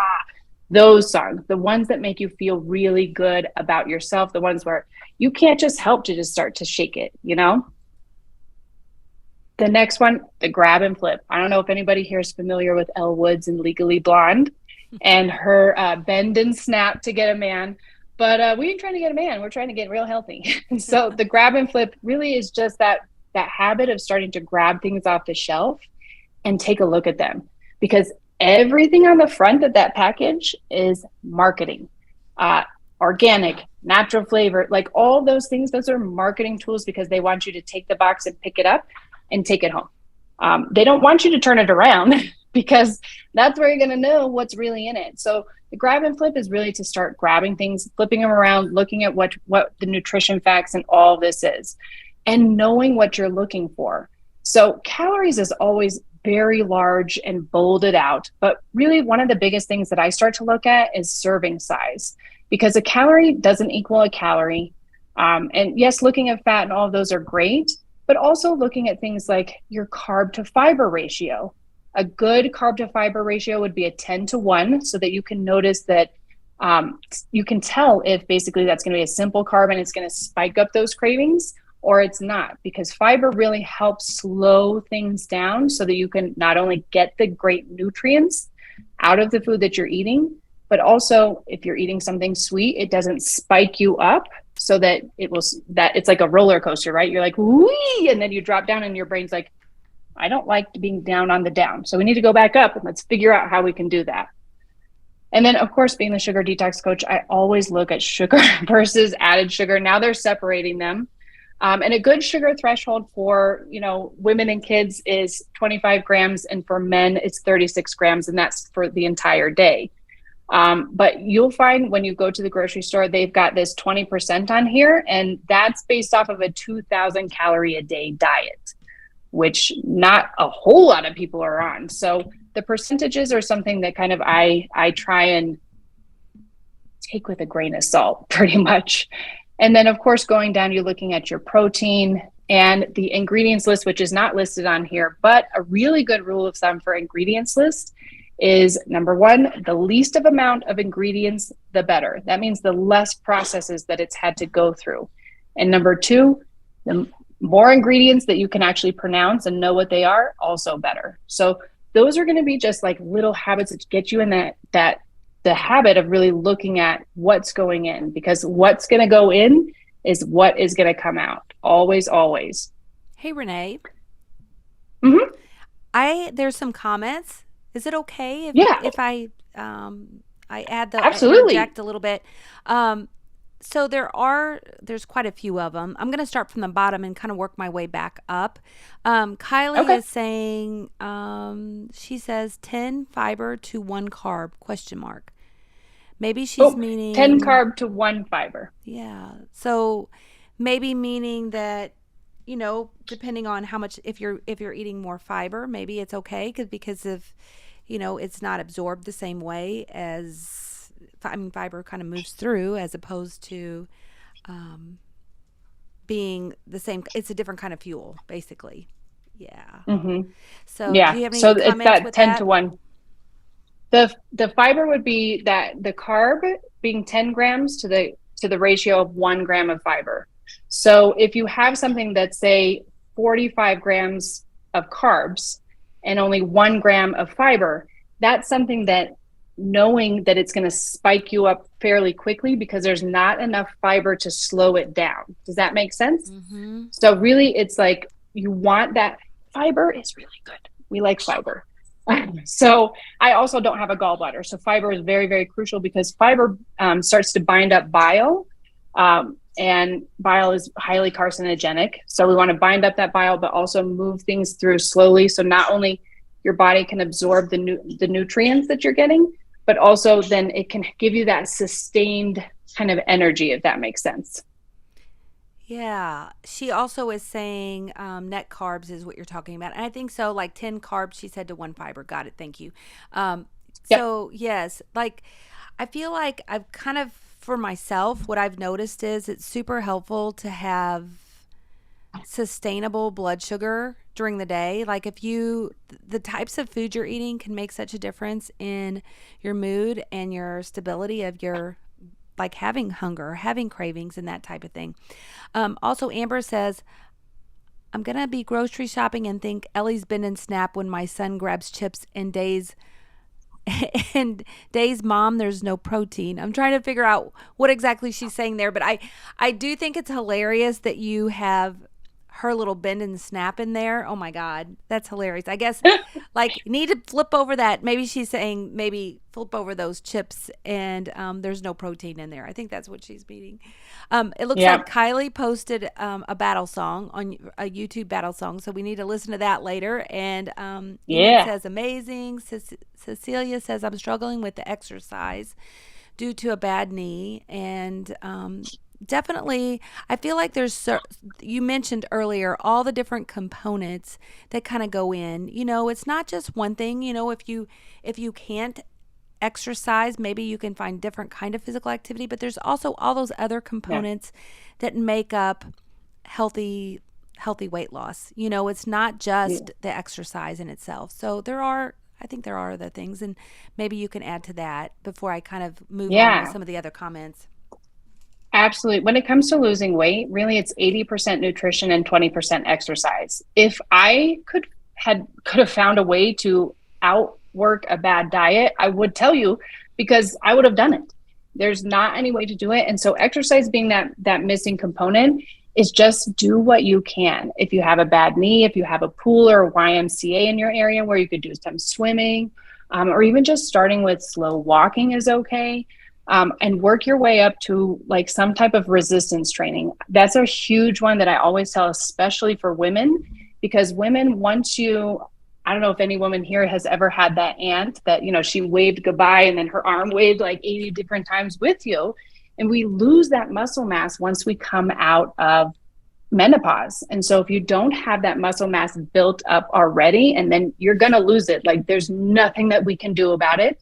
those songs, the ones that make you feel really good about yourself, the ones where you can't just help to just start to shake it, you know? The next one, the grab and flip. I don't know if anybody here is familiar with Elle Woods and Legally Blonde and her bend and snap to get a man. But we ain't trying to get a man. We're trying to get real healthy. So the grab and flip really is just that habit of starting to grab things off the shelf and take a look at them. Because everything on the front of that package is marketing. Organic, natural flavor, like all those things, those are marketing tools, because they want you to take the box and pick it up and take it home. They don't want you to turn it around, because that's where you're going to know what's really in it. So the grab and flip is really to start grabbing things, flipping them around, looking at what the nutrition facts and all this is, and knowing what you're looking for. So calories is always very large and bolded out, but really one of the biggest things that I start to look at is serving size, because a calorie doesn't equal a calorie. And yes, looking at fat and all of those are great, but also looking at things like your carb to fiber ratio. A good carb to fiber ratio would be a 10-to-1, so that you can notice that you can tell if basically that's going to be a simple carb and it's going to spike up those cravings, or it's not, because fiber really helps slow things down so that you can not only get the great nutrients out of the food that you're eating, but also if you're eating something sweet, it doesn't spike you up, so that it's like a roller coaster, right? You're like, wee, and then you drop down and your brain's like, I don't like being down on the down. So we need to go back up, and let's figure out how we can do that. And then, of course, being the sugar detox coach, I always look at sugar versus added sugar. Now they're separating them. And a good sugar threshold for, women and kids is 25 grams. And for men, it's 36 grams. And that's for the entire day. But you'll find when you go to the grocery store, they've got this 20% on here. And that's based off of a 2,000 calorie a day diet, which not a whole lot of people are on. So the percentages are something that kind of I try and take with a grain of salt, pretty much. And then, of course, going down, you're looking at your protein and the ingredients list, which is not listed on here. But a really good rule of thumb for ingredients list is, number one, the least of amount of ingredients, the better. That means the less processes that it's had to go through. And number two, the more ingredients that you can actually pronounce and know what they are, also better. So those are going to be just like little habits that get you in the habit of really looking at what's going in, because what's going to go in is what is going to come out. Always, always. Hey, Renee. Mm-hmm. There's some comments. Is it okay if I add Absolutely. interject a little bit? So there's quite a few of them. I'm going to start from the bottom and kind of work my way back up. Kylie is saying, she says 10 fiber to 1 carb, question mark. Maybe she's meaning 10 carb to 1 fiber. Yeah. So maybe meaning that, depending on how much, if you're eating more fiber, maybe it's okay because of, it's not absorbed the same way as, fiber kind of moves through, as opposed to being the same. It's a different kind of fuel, basically. Yeah. Mm-hmm. So do you have any comments it's that with 10 that? to 1. The fiber would be that the carb being 10 grams to the ratio of 1 gram of fiber. So if you have something that's say 45 grams of carbs and only 1 gram of fiber, that's something that knowing that it's going to spike you up fairly quickly because there's not enough fiber to slow it down. Does that make sense? Mm-hmm. So really it's like you want that fiber is really good. We like fiber. So I also don't have a gallbladder. So fiber is very, very crucial because fiber starts to bind up bile. And bile is highly carcinogenic. So we want to bind up that bile, but also move things through slowly. So not only your body can absorb the nutrients that you're getting, but also then it can give you that sustained kind of energy, if that makes sense. Yeah. She also is saying net carbs is what you're talking about. And I think so, like 10 carbs, she said to one fiber. Got it. Thank you. Um, Yep. so, yes, like I feel like I've kind of, for myself, what I've noticed is it's super helpful to have sustainable blood sugar during the day. Like if you, the types of food you're eating can make such a difference in your mood and your stability of your, like having hunger, having cravings, and that type of thing. Also, Amber says, I'm going to be grocery shopping and think Ellie's been in Snap when my son grabs chips and days. And days, mom, there's no protein. I'm trying to figure out what exactly she's saying there, but I do think it's hilarious that you have her little bend and snap in there. Oh my God, that's hilarious. I guess like need to flip over that. Maybe she's saying maybe flip over those chips and there's no protein in there. I think that's what she's meaning. It looks Yeah. like Kylie posted a battle song on a YouTube battle song, so we need to listen to that later. And Enid Yeah. says amazing. Cecilia says I'm struggling with the exercise due to a bad knee, and definitely I feel like you mentioned earlier all the different components that kind of go in. It's not just one thing. If you can't exercise, maybe you can find different kind of physical activity, but there's also all those other Yeah. components that make up healthy weight loss. It's not Yeah. just the exercise in itself. So I think there are other things, and maybe you can add to that before I kind of move on with Yeah. some of the other comments. Absolutely. When it comes to losing weight, really it's 80% nutrition and 20% exercise. If I could have found a way to outwork a bad diet, I would tell you because I would have done it. There's not any way to do it. And so exercise being that missing component is just do what you can. If you have a bad knee, if you have a pool or a YMCA in your area where you could do some swimming, or even just starting with slow walking is okay, and work your way up to like some type of resistance training. That's a huge one that I always tell, especially for women, because women, I don't know if any woman here has ever had that aunt that, she waved goodbye and then her arm waved like 80 different times with you. And we lose that muscle mass once we come out of menopause. And so if you don't have that muscle mass built up already, and then you're going to lose it, like there's nothing that we can do about it.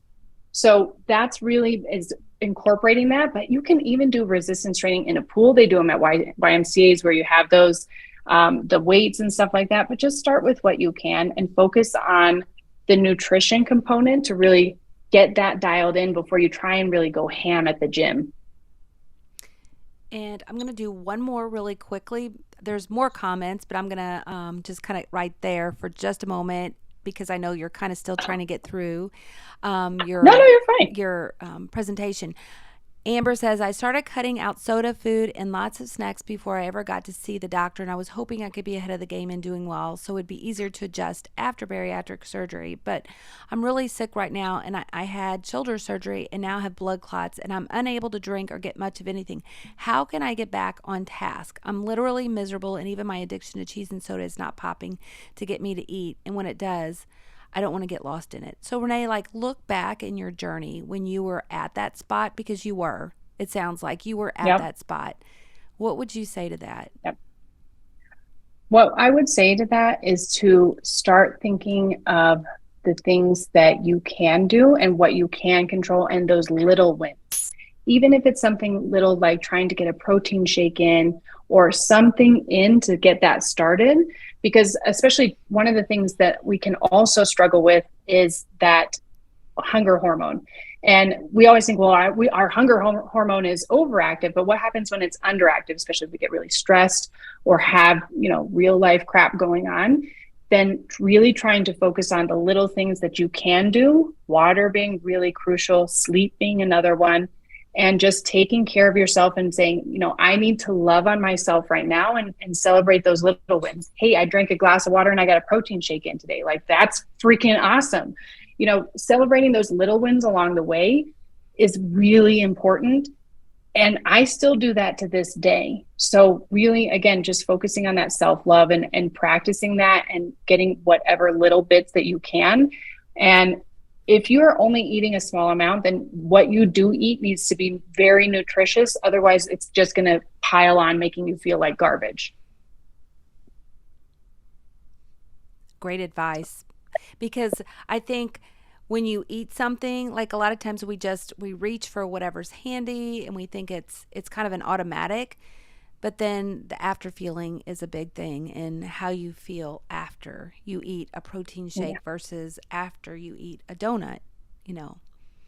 So that's really is incorporating that, but you can even do resistance training in a pool. They do them at YMCAs where you have those, the weights and stuff like that, but just start with what you can and focus on the nutrition component to really get that dialed in before you try and really go ham at the gym. And I'm going to do one more really quickly. There's more comments, but I'm going to just kind of right there for just a moment because I know you're kind of still trying to get through No, your you're fine. presentation. Amber says, I started cutting out soda, food, and lots of snacks before I ever got to see the doctor, and I was hoping I could be ahead of the game and doing well, so it'd be easier to adjust after bariatric surgery. But I'm really sick right now, and I had shoulder surgery and now have blood clots, and I'm unable to drink or get much of anything. How can I get back on task? I'm literally miserable, and even my addiction to cheese and soda is not popping to get me to eat, and when it does, I don't want to get lost in it. So Renee, like look back in your journey when you were at that spot, because it sounds like you were at Yep. that spot. What would you say to that? Yep. What I would say to that is to start thinking of the things that you can do and what you can control and those little wins. Even if it's something little like trying to get a protein shake in or something in to get that started, because especially one of the things that we can also struggle with is that hunger hormone. And we always think, well, our hunger hormone is overactive, but what happens when it's underactive, especially if we get really stressed or have, real life crap going on? Then really trying to focus on the little things that you can do, water being really crucial, sleep being another one, and just taking care of yourself and saying, I need to love on myself right now and celebrate those little wins. Hey, I drank a glass of water and I got a protein shake in today. Like, that's freaking awesome. Celebrating those little wins along the way is really important. And I still do that to this day. So really, again, just focusing on that self-love and practicing that and getting whatever little bits that you can. And if you're only eating a small amount, then what you do eat needs to be very nutritious. Otherwise, it's just going to pile on, making you feel like garbage. Great advice. Because I think when you eat something, like a lot of times we reach for whatever's handy and we think it's kind of an automatic, but then the after feeling is a big thing, and how you feel after you eat a protein shake versus after you eat a donut,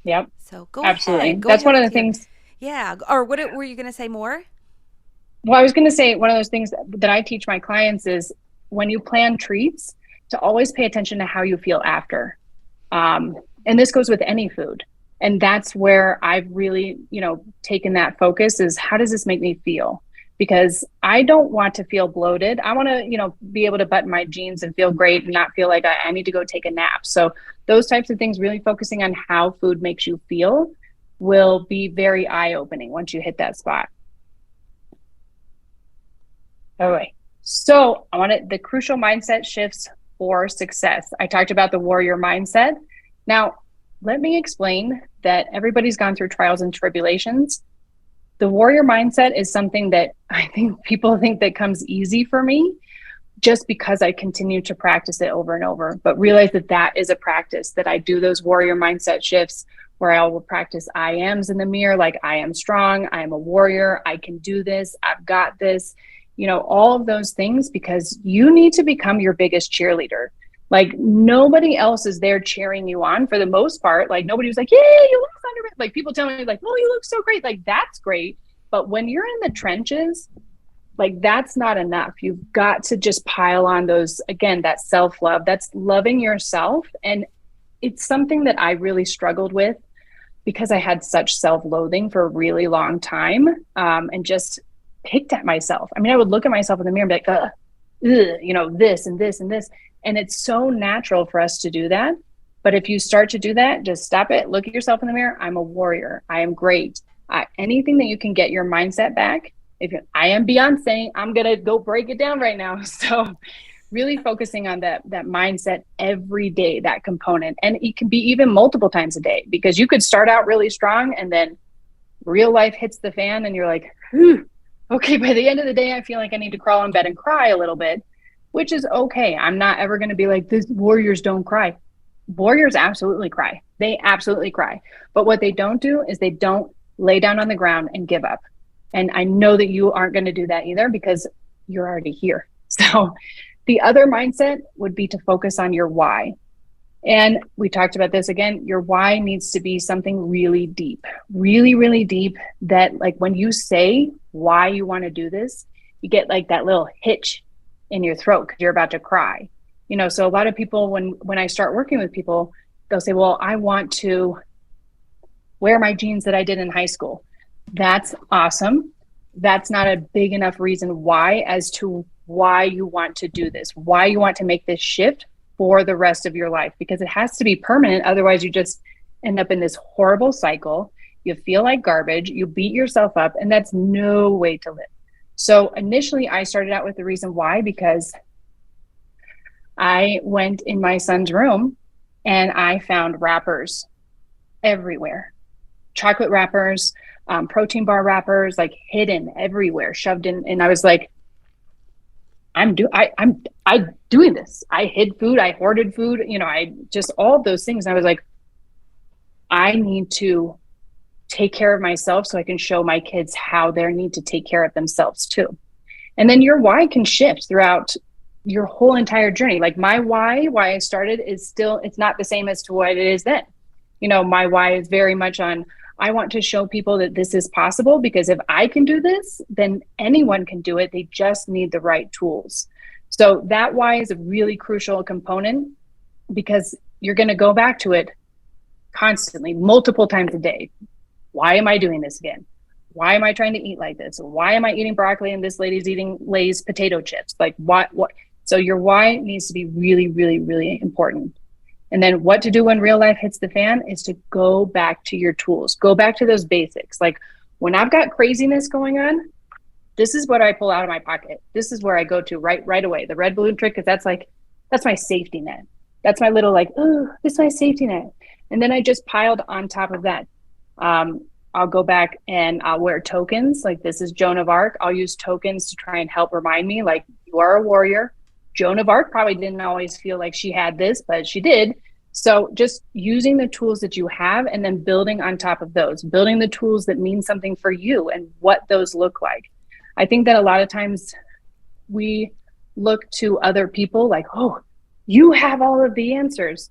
Yep. So go Absolutely. ahead. That's one of the things. Yeah. Or were you going to say more? Well, I was going to say, one of those things that I teach my clients is, when you plan treats, to always pay attention to how you feel after. And this goes with any food. And that's where I've really, taken that focus, is how does this make me feel? Because I don't want to feel bloated. I want to, be able to button my jeans and feel great and not feel like I need to go take a nap. So those types of things, really focusing on how food makes you feel, will be very eye-opening once you hit that spot. All right. So I wanted the crucial mindset shifts for success. I talked about the warrior mindset. Now, let me explain that everybody's gone through trials and tribulations. The warrior mindset is something that I think people think that comes easy for me, just because I continue to practice it over and over, but realize that that is a practice, that I do those warrior mindset shifts where I will practice I ams in the mirror, like I am strong, I am a warrior, I can do this, I've got this, all of those things, because you need to become your biggest cheerleader. Like, nobody else is there cheering you on for the most part. Like, nobody was like, "Yay, you look under it." Like, people tell me like, "Oh, you look so great." Like, that's great. But when you're in the trenches, like, that's not enough. You've got to just pile on those, again, that self-love, that's loving yourself. And it's something that I really struggled with, because I had such self-loathing for a really long time, and just picked at myself. I mean, I would look at myself in the mirror and be like, this and this and this. And it's so natural for us to do that. But if you start to do that, just stop it. Look at yourself in the mirror. I'm a warrior. I am great. Anything that you can get your mindset back. I am Beyonce, I'm going to go break it down right now. So really focusing on that mindset every day, that component. And it can be even multiple times a day, because you could start out really strong and then real life hits the fan and you're like, okay, by the end of the day, I feel like I need to crawl in bed and cry a little bit, which is okay. I'm not ever going to be like, this warriors don't cry. Warriors absolutely cry. They absolutely cry. But what they don't do is they don't lay down on the ground and give up. And I know that you aren't going to do that either, because you're already here. So the other mindset would be to focus on your why. And we talked about this again. Your why needs to be something really deep, really, really deep, that like when you say why you want to do this, you get like that little hitch in your throat because you're about to cry. So a lot of people, when I start working with people, they'll say, well, I want to wear my jeans that I did in high school. That's awesome. That's not a big enough reason why as to why you want to do this, why you want to make this shift for the rest of your life, because it has to be permanent. Otherwise, you just end up in this horrible cycle. You feel like garbage, you beat yourself up, and that's no way to live. So initially, I started out with the reason why, because I went in my son's room and I found wrappers everywhere. Chocolate wrappers, protein bar wrappers, like hidden everywhere, shoved in. And I was like, I'm doing this. I hid food. I hoarded food. I just all of those things. And I was like, I need to take care of myself so I can show my kids how they need to take care of themselves too. And then your why can shift throughout your whole entire journey. Like my why I started is still, it's not the same as to what it is then. My why is very much on, I want to show people that this is possible, because if I can do this, then anyone can do it. They just need the right tools. So that why is a really crucial component, because you're going to go back to it constantly, multiple times a day. Why am I doing this again? Why am I trying to eat like this? Why am I eating broccoli and this lady's eating Lay's potato chips? Like what? So your why needs to be really, really, really important. And then what to do when real life hits the fan is to go back to your tools. Go back to those basics. Like when I've got craziness going on, this is what I pull out of my pocket. This is where I go to right away. The red balloon trick, because that's my safety net. That's my little like, oh, this is my safety net. And then I just piled on top of that. I'll go back and I'll wear tokens. Like this is Joan of Arc. I'll use tokens to try and help remind me, like, you are a warrior. Joan of Arc probably didn't always feel like she had this, but she did. So just using the tools that you have and then building on top of those, building the tools that mean something for you and what those look like. I think that a lot of times we look to other people like, oh, you have all of the answers.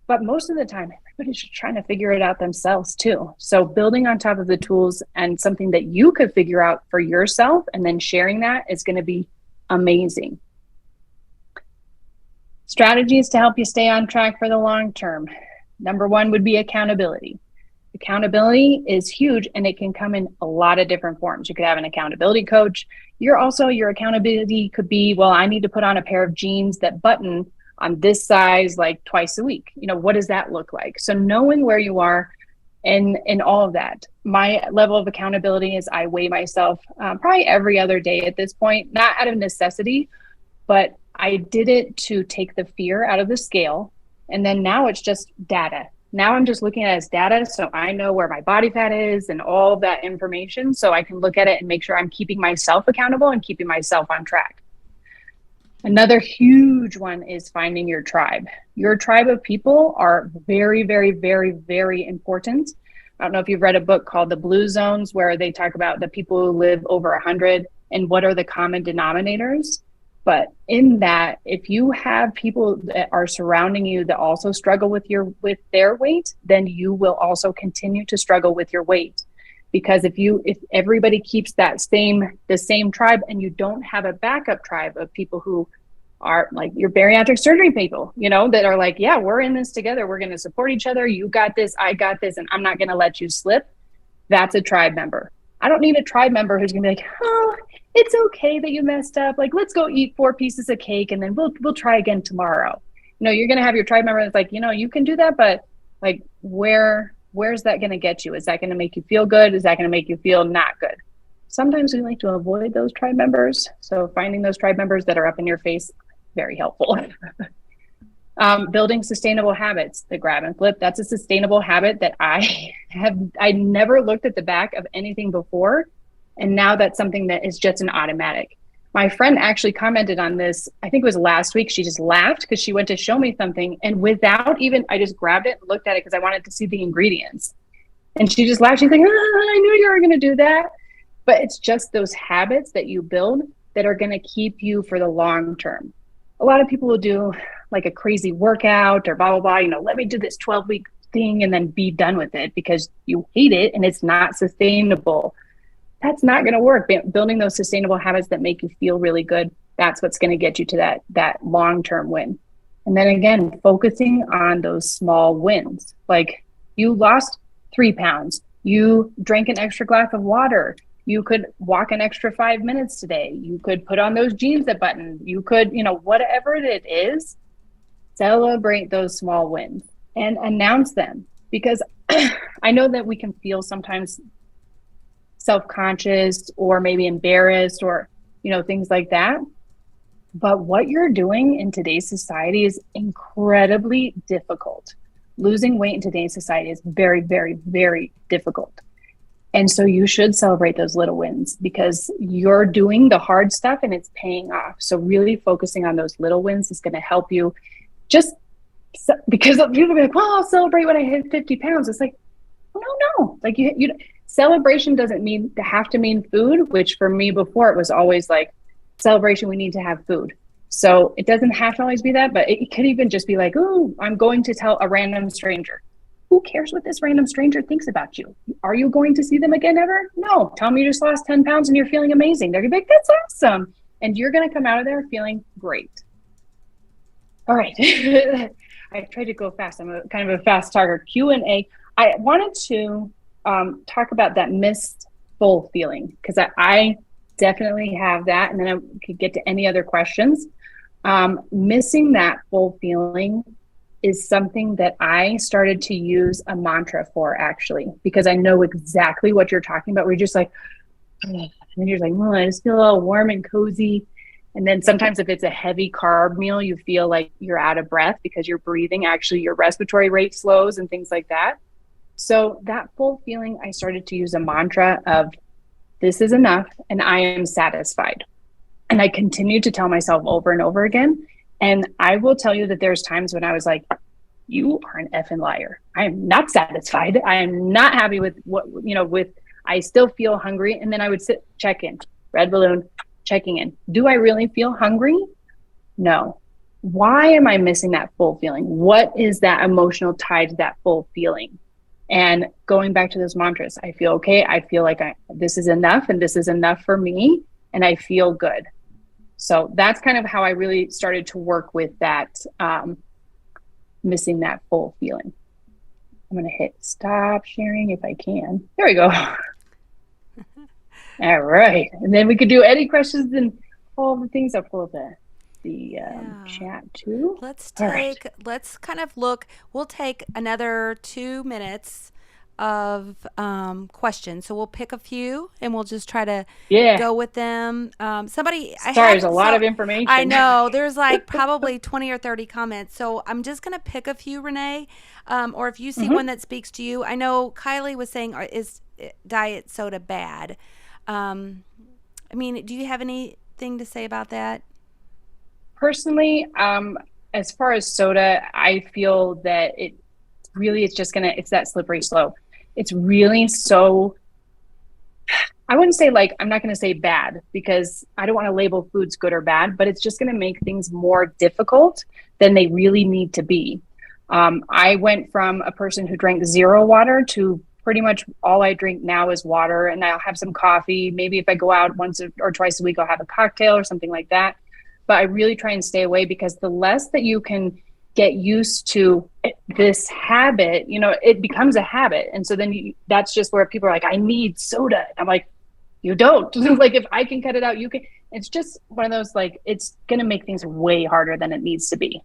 But most of the time, everybody's just trying to figure it out themselves too. So building on top of the tools and something that you could figure out for yourself and then sharing that is going to be amazing. Strategies to help you stay on track for the long term. Number one would be accountability. Accountability is huge, and it can come in a lot of different forms. You could have an accountability coach. Your accountability could be, well, I need to put on a pair of jeans that button on this size like twice a week. What does that look like? So knowing where you are and all of that. My level of accountability is I weigh myself probably every other day at this point, not out of necessity, but I did it to take the fear out of the scale. And then now it's just data. Now I'm just looking at it as data. So I know where my body fat is and all of that information. So I can look at it and make sure I'm keeping myself accountable and keeping myself on track. Another huge one is finding your tribe. Your tribe of people are very, very, very, very important. I don't know if you've read a book called The Blue Zones, where they talk about the people who live over 100 and what are the common denominators. But in that, if you have people that are surrounding you that also struggle with their weight, then you will also continue to struggle with your weight. Because if everybody keeps the same tribe, and you don't have a backup tribe of people who are like your bariatric surgery people, that are like, yeah, we're in this together. We're going to support each other. You got this, I got this, and I'm not going to let you slip. That's a tribe member. I don't need a tribe member who's going to be like, oh, it's okay that you messed up. Like, let's go eat 4 pieces of cake and then we'll try again tomorrow. You're going to have your tribe member that's like, you can do that, but like, where's that going to get you? Is that going to make you feel good? Is that going to make you feel not good? Sometimes we like to avoid those tribe members. So finding those tribe members that are up in your face, very helpful. Building sustainable habits, the grab and flip. That's a sustainable habit that I never looked at the back of anything before. And now that's something that is just an automatic. My friend actually commented on this, I think it was last week. She just laughed because she went to show me something. And without even, I just grabbed it and looked at it because I wanted to see the ingredients. And she just laughed. She's like, I knew you were going to do that. But it's just those habits that you build that are going to keep you for the long term. A lot of people will do like a crazy workout or blah, blah, blah. Let me do this 12-week thing and then be done with it because you hate it and it's not sustainable. That's not going to work. Building those sustainable habits that make you feel really good, that's what's going to get you to that long-term win. And then again, focusing on those small wins. Like you lost 3 pounds, you drank an extra glass of water, you could walk an extra 5 minutes today, you could put on those jeans that button, you could, whatever it is, celebrate those small wins and announce them. Because I know that we can feel sometimes self-conscious or maybe embarrassed or, things like that. But what you're doing in today's society is incredibly difficult. Losing weight in today's society is very, very, very difficult. And so you should celebrate those little wins because you're doing the hard stuff and it's paying off. So really focusing on those little wins is going to help you because people be like, well, I'll celebrate when I hit 50 pounds. It's like, no. Like you celebration doesn't have to mean food, which for me before it was always like celebration, we need to have food. So it doesn't have to always be that, but it could even just be like, oh, I'm going to tell a random stranger. who cares what this random stranger thinks about you? Are you going to see them again ever? No. Tell them you just lost 10 pounds and you're feeling amazing. They're going to be like, that's awesome. And you're going to come out of there feeling great. All right. I tried to go fast. I'm kind of a fast talker. Q&A. I wanted to talk about that missed full feeling, because I definitely have that. And then I could get to any other questions. Missing that full feeling is something that I started to use a mantra for, actually, because I know exactly what you're talking about. We're just like, and you're like, well, I just feel all warm and cozy. And then sometimes if it's a heavy carb meal, you feel like you're out of breath because you're breathing. Actually, your respiratory rate slows and things like that. So that full feeling, I started to use a mantra of, this is enough and I am satisfied. And I continued to tell myself over and over again. And I will tell you that there's times when I was like, you are an effing liar. I am not satisfied. I am not happy with what, I still feel hungry. And then I would check in, red balloon, checking in. Do I really feel hungry? No. Why am I missing that full feeling? What is that emotional tie to that full feeling? And going back to those mantras, I feel okay. I feel like this is enough and this is enough for me. And I feel good. So that's kind of how I really started to work with that, missing that full feeling. I'm going to hit stop sharing if I can. There we go. All right. And then we could do any questions and all the things. I'll pull the chat too. Let's kind of look. We'll take another 2 minutes of questions. So we'll pick a few and we'll just try to go with them. There's a lot of information. I know there's like probably 20 or 30 comments. So I'm just going to pick a few, Renee. Or if you see one that speaks to you. I know Kylie was saying, is diet soda bad? I mean, do you have anything to say about that? Personally, as far as soda, I feel that it's that slippery slope. It's really so, I wouldn't say I'm not going to say bad, because I don't want to label foods good or bad, but it's just going to make things more difficult than they really need to be. I went from a person who drank zero water to pretty much all I drink now is water, and I'll have some coffee. Maybe if I go out once or twice a week, I'll have a cocktail or something like that. But I really try and stay away, because the less that you can get used to this habit, it becomes a habit. And so then that's just where people are like, I need soda. I'm like, you don't. Like, if I can cut it out, you can. It's just one of those, it's going to make things way harder than it needs to be.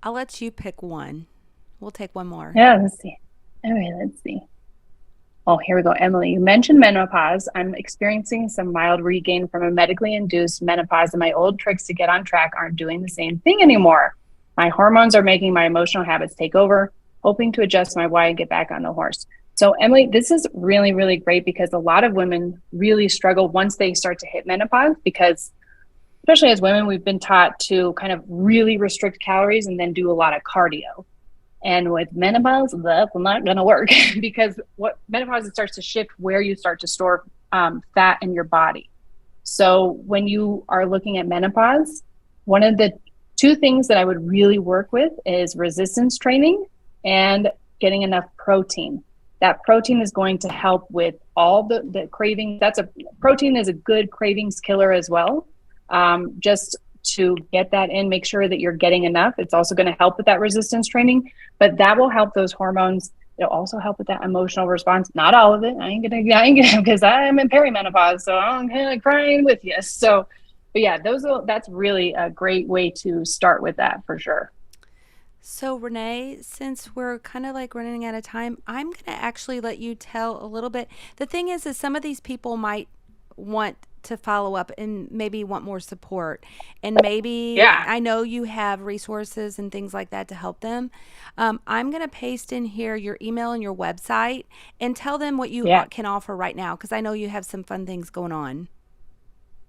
I'll let you pick one. We'll take one more. Yeah, let's see. All right, let's see. Oh, here we go. Emily, you mentioned menopause. I'm experiencing some mild regain from a medically induced menopause, and my old tricks to get on track aren't doing the same thing anymore. My hormones are making my emotional habits take over, hoping to adjust my why and get back on the horse. So Emily, this is really, really great, because a lot of women really struggle once they start to hit menopause, because especially as women, we've been taught to kind of really restrict calories and then do a lot of cardio. And with menopause, that's not going to work, because what menopause, it starts to shift where you start to store fat in your body. So when you are looking at menopause, one of the two things that I would really work with is resistance training and getting enough protein. That protein is going to help with all the cravings. Protein is a good cravings killer as well. Just to get that in, make sure that you're getting enough. It's also going to help with that resistance training, but that will help those hormones. It'll also help with that emotional response. Not all of it. I ain't gonna, because I'm in perimenopause, so I'm kind of crying with you. So, but yeah, that's really a great way to start with that for sure. So Renee, since we're kind of running out of time, I'm going to actually let you tell a little bit. The thing is some of these people might want to follow up and maybe want more support, and maybe I know you have resources and things like that to help them. I'm going to paste in here your email and your website, and tell them what you can offer right now, because I know you have some fun things going on.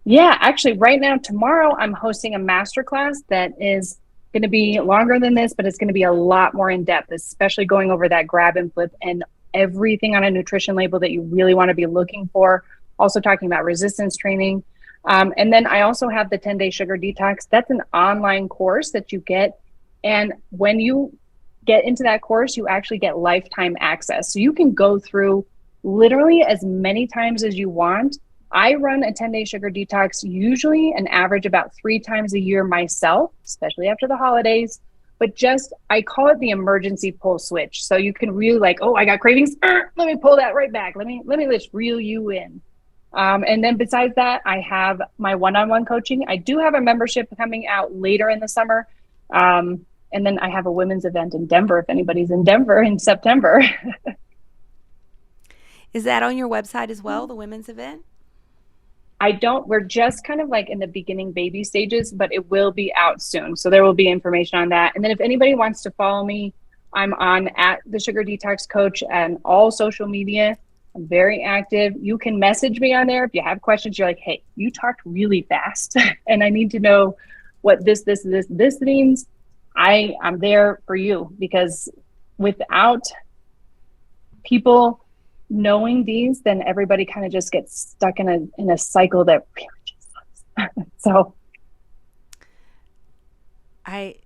Yeah, actually right now, tomorrow, I'm hosting a masterclass that is going to be longer than this, but it's going to be a lot more in depth, especially going over that grab and flip and everything on a nutrition label that you really want to be looking for. Also talking about resistance training. And then I also have the 10-day sugar detox. That's an online course that you get. And when you get into that course, you actually get lifetime access. So you can go through literally as many times as you want. I run a 10-day sugar detox, usually an average about 3 times a year myself, especially after the holidays. But just, I call it the emergency pull switch. So you can really like, oh, I got cravings. Let me pull that right back. Let me just reel you in. And then besides that, I have my one-on-one coaching. I do have a membership coming out later in the summer. And then I have a women's event in Denver, if anybody's in Denver in September. Is that on your website as well, the women's event? We're just kind of like in the beginning baby stages, but it will be out soon. So there will be information on that. And then if anybody wants to follow me, I'm on at the Sugar Detox Coach and all social media. I'm very active. You can message me on there if you have questions. You're like, hey, you talked really fast and I need to know what this means. I'm there for you, because without people knowing these, then everybody kind of just gets stuck in a cycle that really just sucks. So I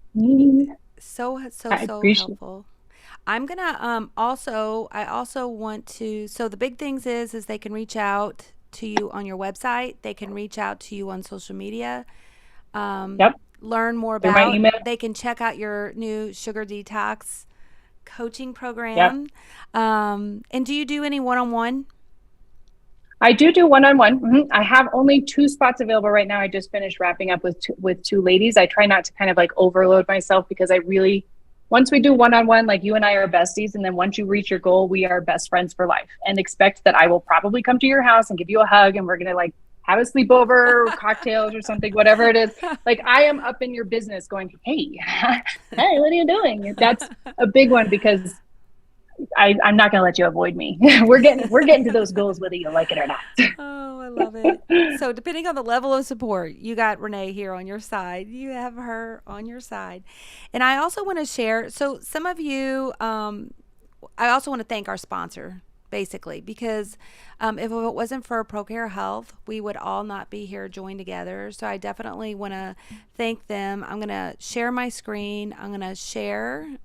so I appreciate helpful. I'm gonna I also want to, so the big things is they can reach out to you on your website, they can reach out to you on social media, Yep, learn more through my about, email. they can check out your new sugar detox coaching Yep. program. And do you do any one-on-one? I do one-on-one. I have only 2 spots available right now. I just finished wrapping up with 2 ladies. I try not to kind of like overload myself, because I really, once we do one-on-one, like you and I are besties. And then once you reach your goal, we are best friends for life, and expect that I will probably come to your house and give you a hug, and we're going to like have a sleepover, cocktails or something, whatever it is. Like I am up in your business going, hey, hey, what are you doing? That's a big one, because I'm not going to let you avoid me. We're getting to those goals, whether you like it or not. Oh, I love it. So, depending on the level of support, you got Renee here on your side. You have her on your side. And I also want to share, so some of you, I also want to thank our sponsor, basically, because if it wasn't for ProCare Health, we would all not be here joined together. So, I definitely want to thank them. I'm going to share my screen. I'm going to share.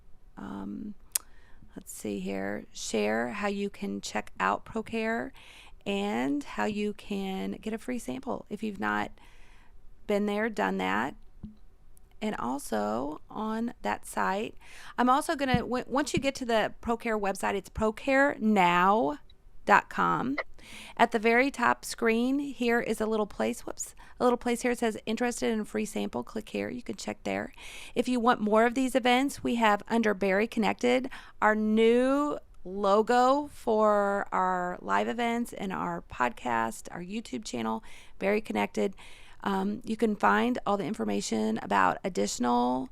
Let's see here, share how you can check out ProCare and how you can get a free sample if you've not been there, done that. And also on that site, I'm also going to, once you get to the ProCare website, it's procarenow.com. At the very top screen here is a little place, a little place here. It says interested in a free sample. Click here. You can check there. If you want more of these events, we have under Berry Connected our new logo for our live events and our podcast, our YouTube channel, Berry Connected. You can find all the information about additional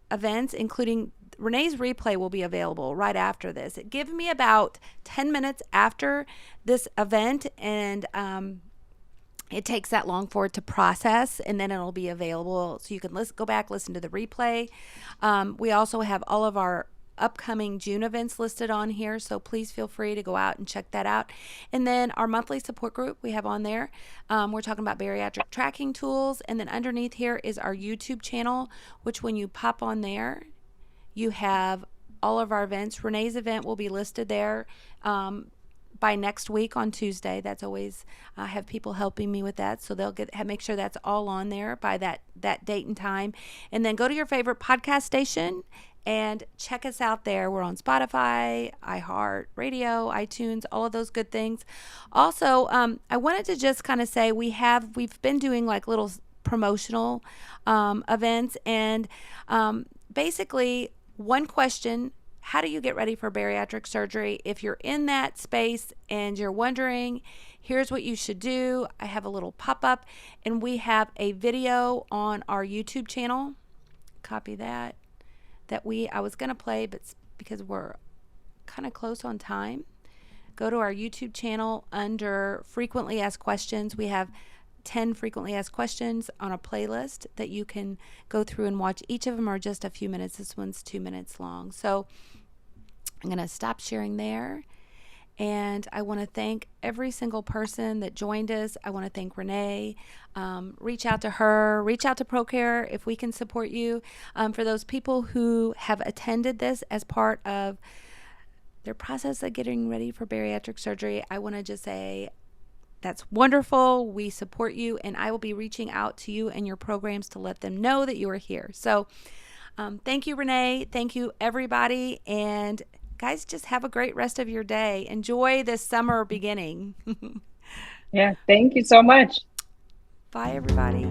events, including Renee's replay will be available right after this. It gives me about 10 minutes after this event, and it takes that long for it to process, and then it'll be available so you can go back, listen to the replay. We also have all of our upcoming June events listed on here, so please feel free to go out and check that out. And then our monthly support group we have on there. We're talking about bariatric tracking tools, and then underneath here is our YouTube channel, which when you pop on there, you have all of our events. Renee's event will be listed there by next week on Tuesday. That's always, I have people helping me with that, so they'll make sure that's all on there by that date and time. And then go to your favorite podcast station and check us out there. We're on Spotify, iHeart Radio, iTunes, all of those good things. Also, I wanted to just kind of say we've been doing like little promotional events, and basically one question: how do you get ready for bariatric surgery? If you're in that space and you're wondering, here's what you should do. I have a little pop-up, and we have a video on our YouTube channel. Copy that I was going to play, but because we're kind of close on time, go to our YouTube channel under frequently asked questions. We have 10 frequently asked questions on a playlist that you can go through and watch. Each of them are just a few minutes. This one's 2 minutes long. So I'm going to stop sharing there. And I want to thank every single person that joined us. I want to thank Renee. Reach out to her, reach out to ProCare if we can support you. For those people who have attended this as part of their process of getting ready for bariatric surgery, I want to just say that's wonderful. We support you, and I will be reaching out to you and your programs to let them know that you are here. So, thank you, Renee. Thank you, everybody. And guys, just have a great rest of your day. Enjoy this summer beginning. Yeah, thank you so much. Bye, everybody.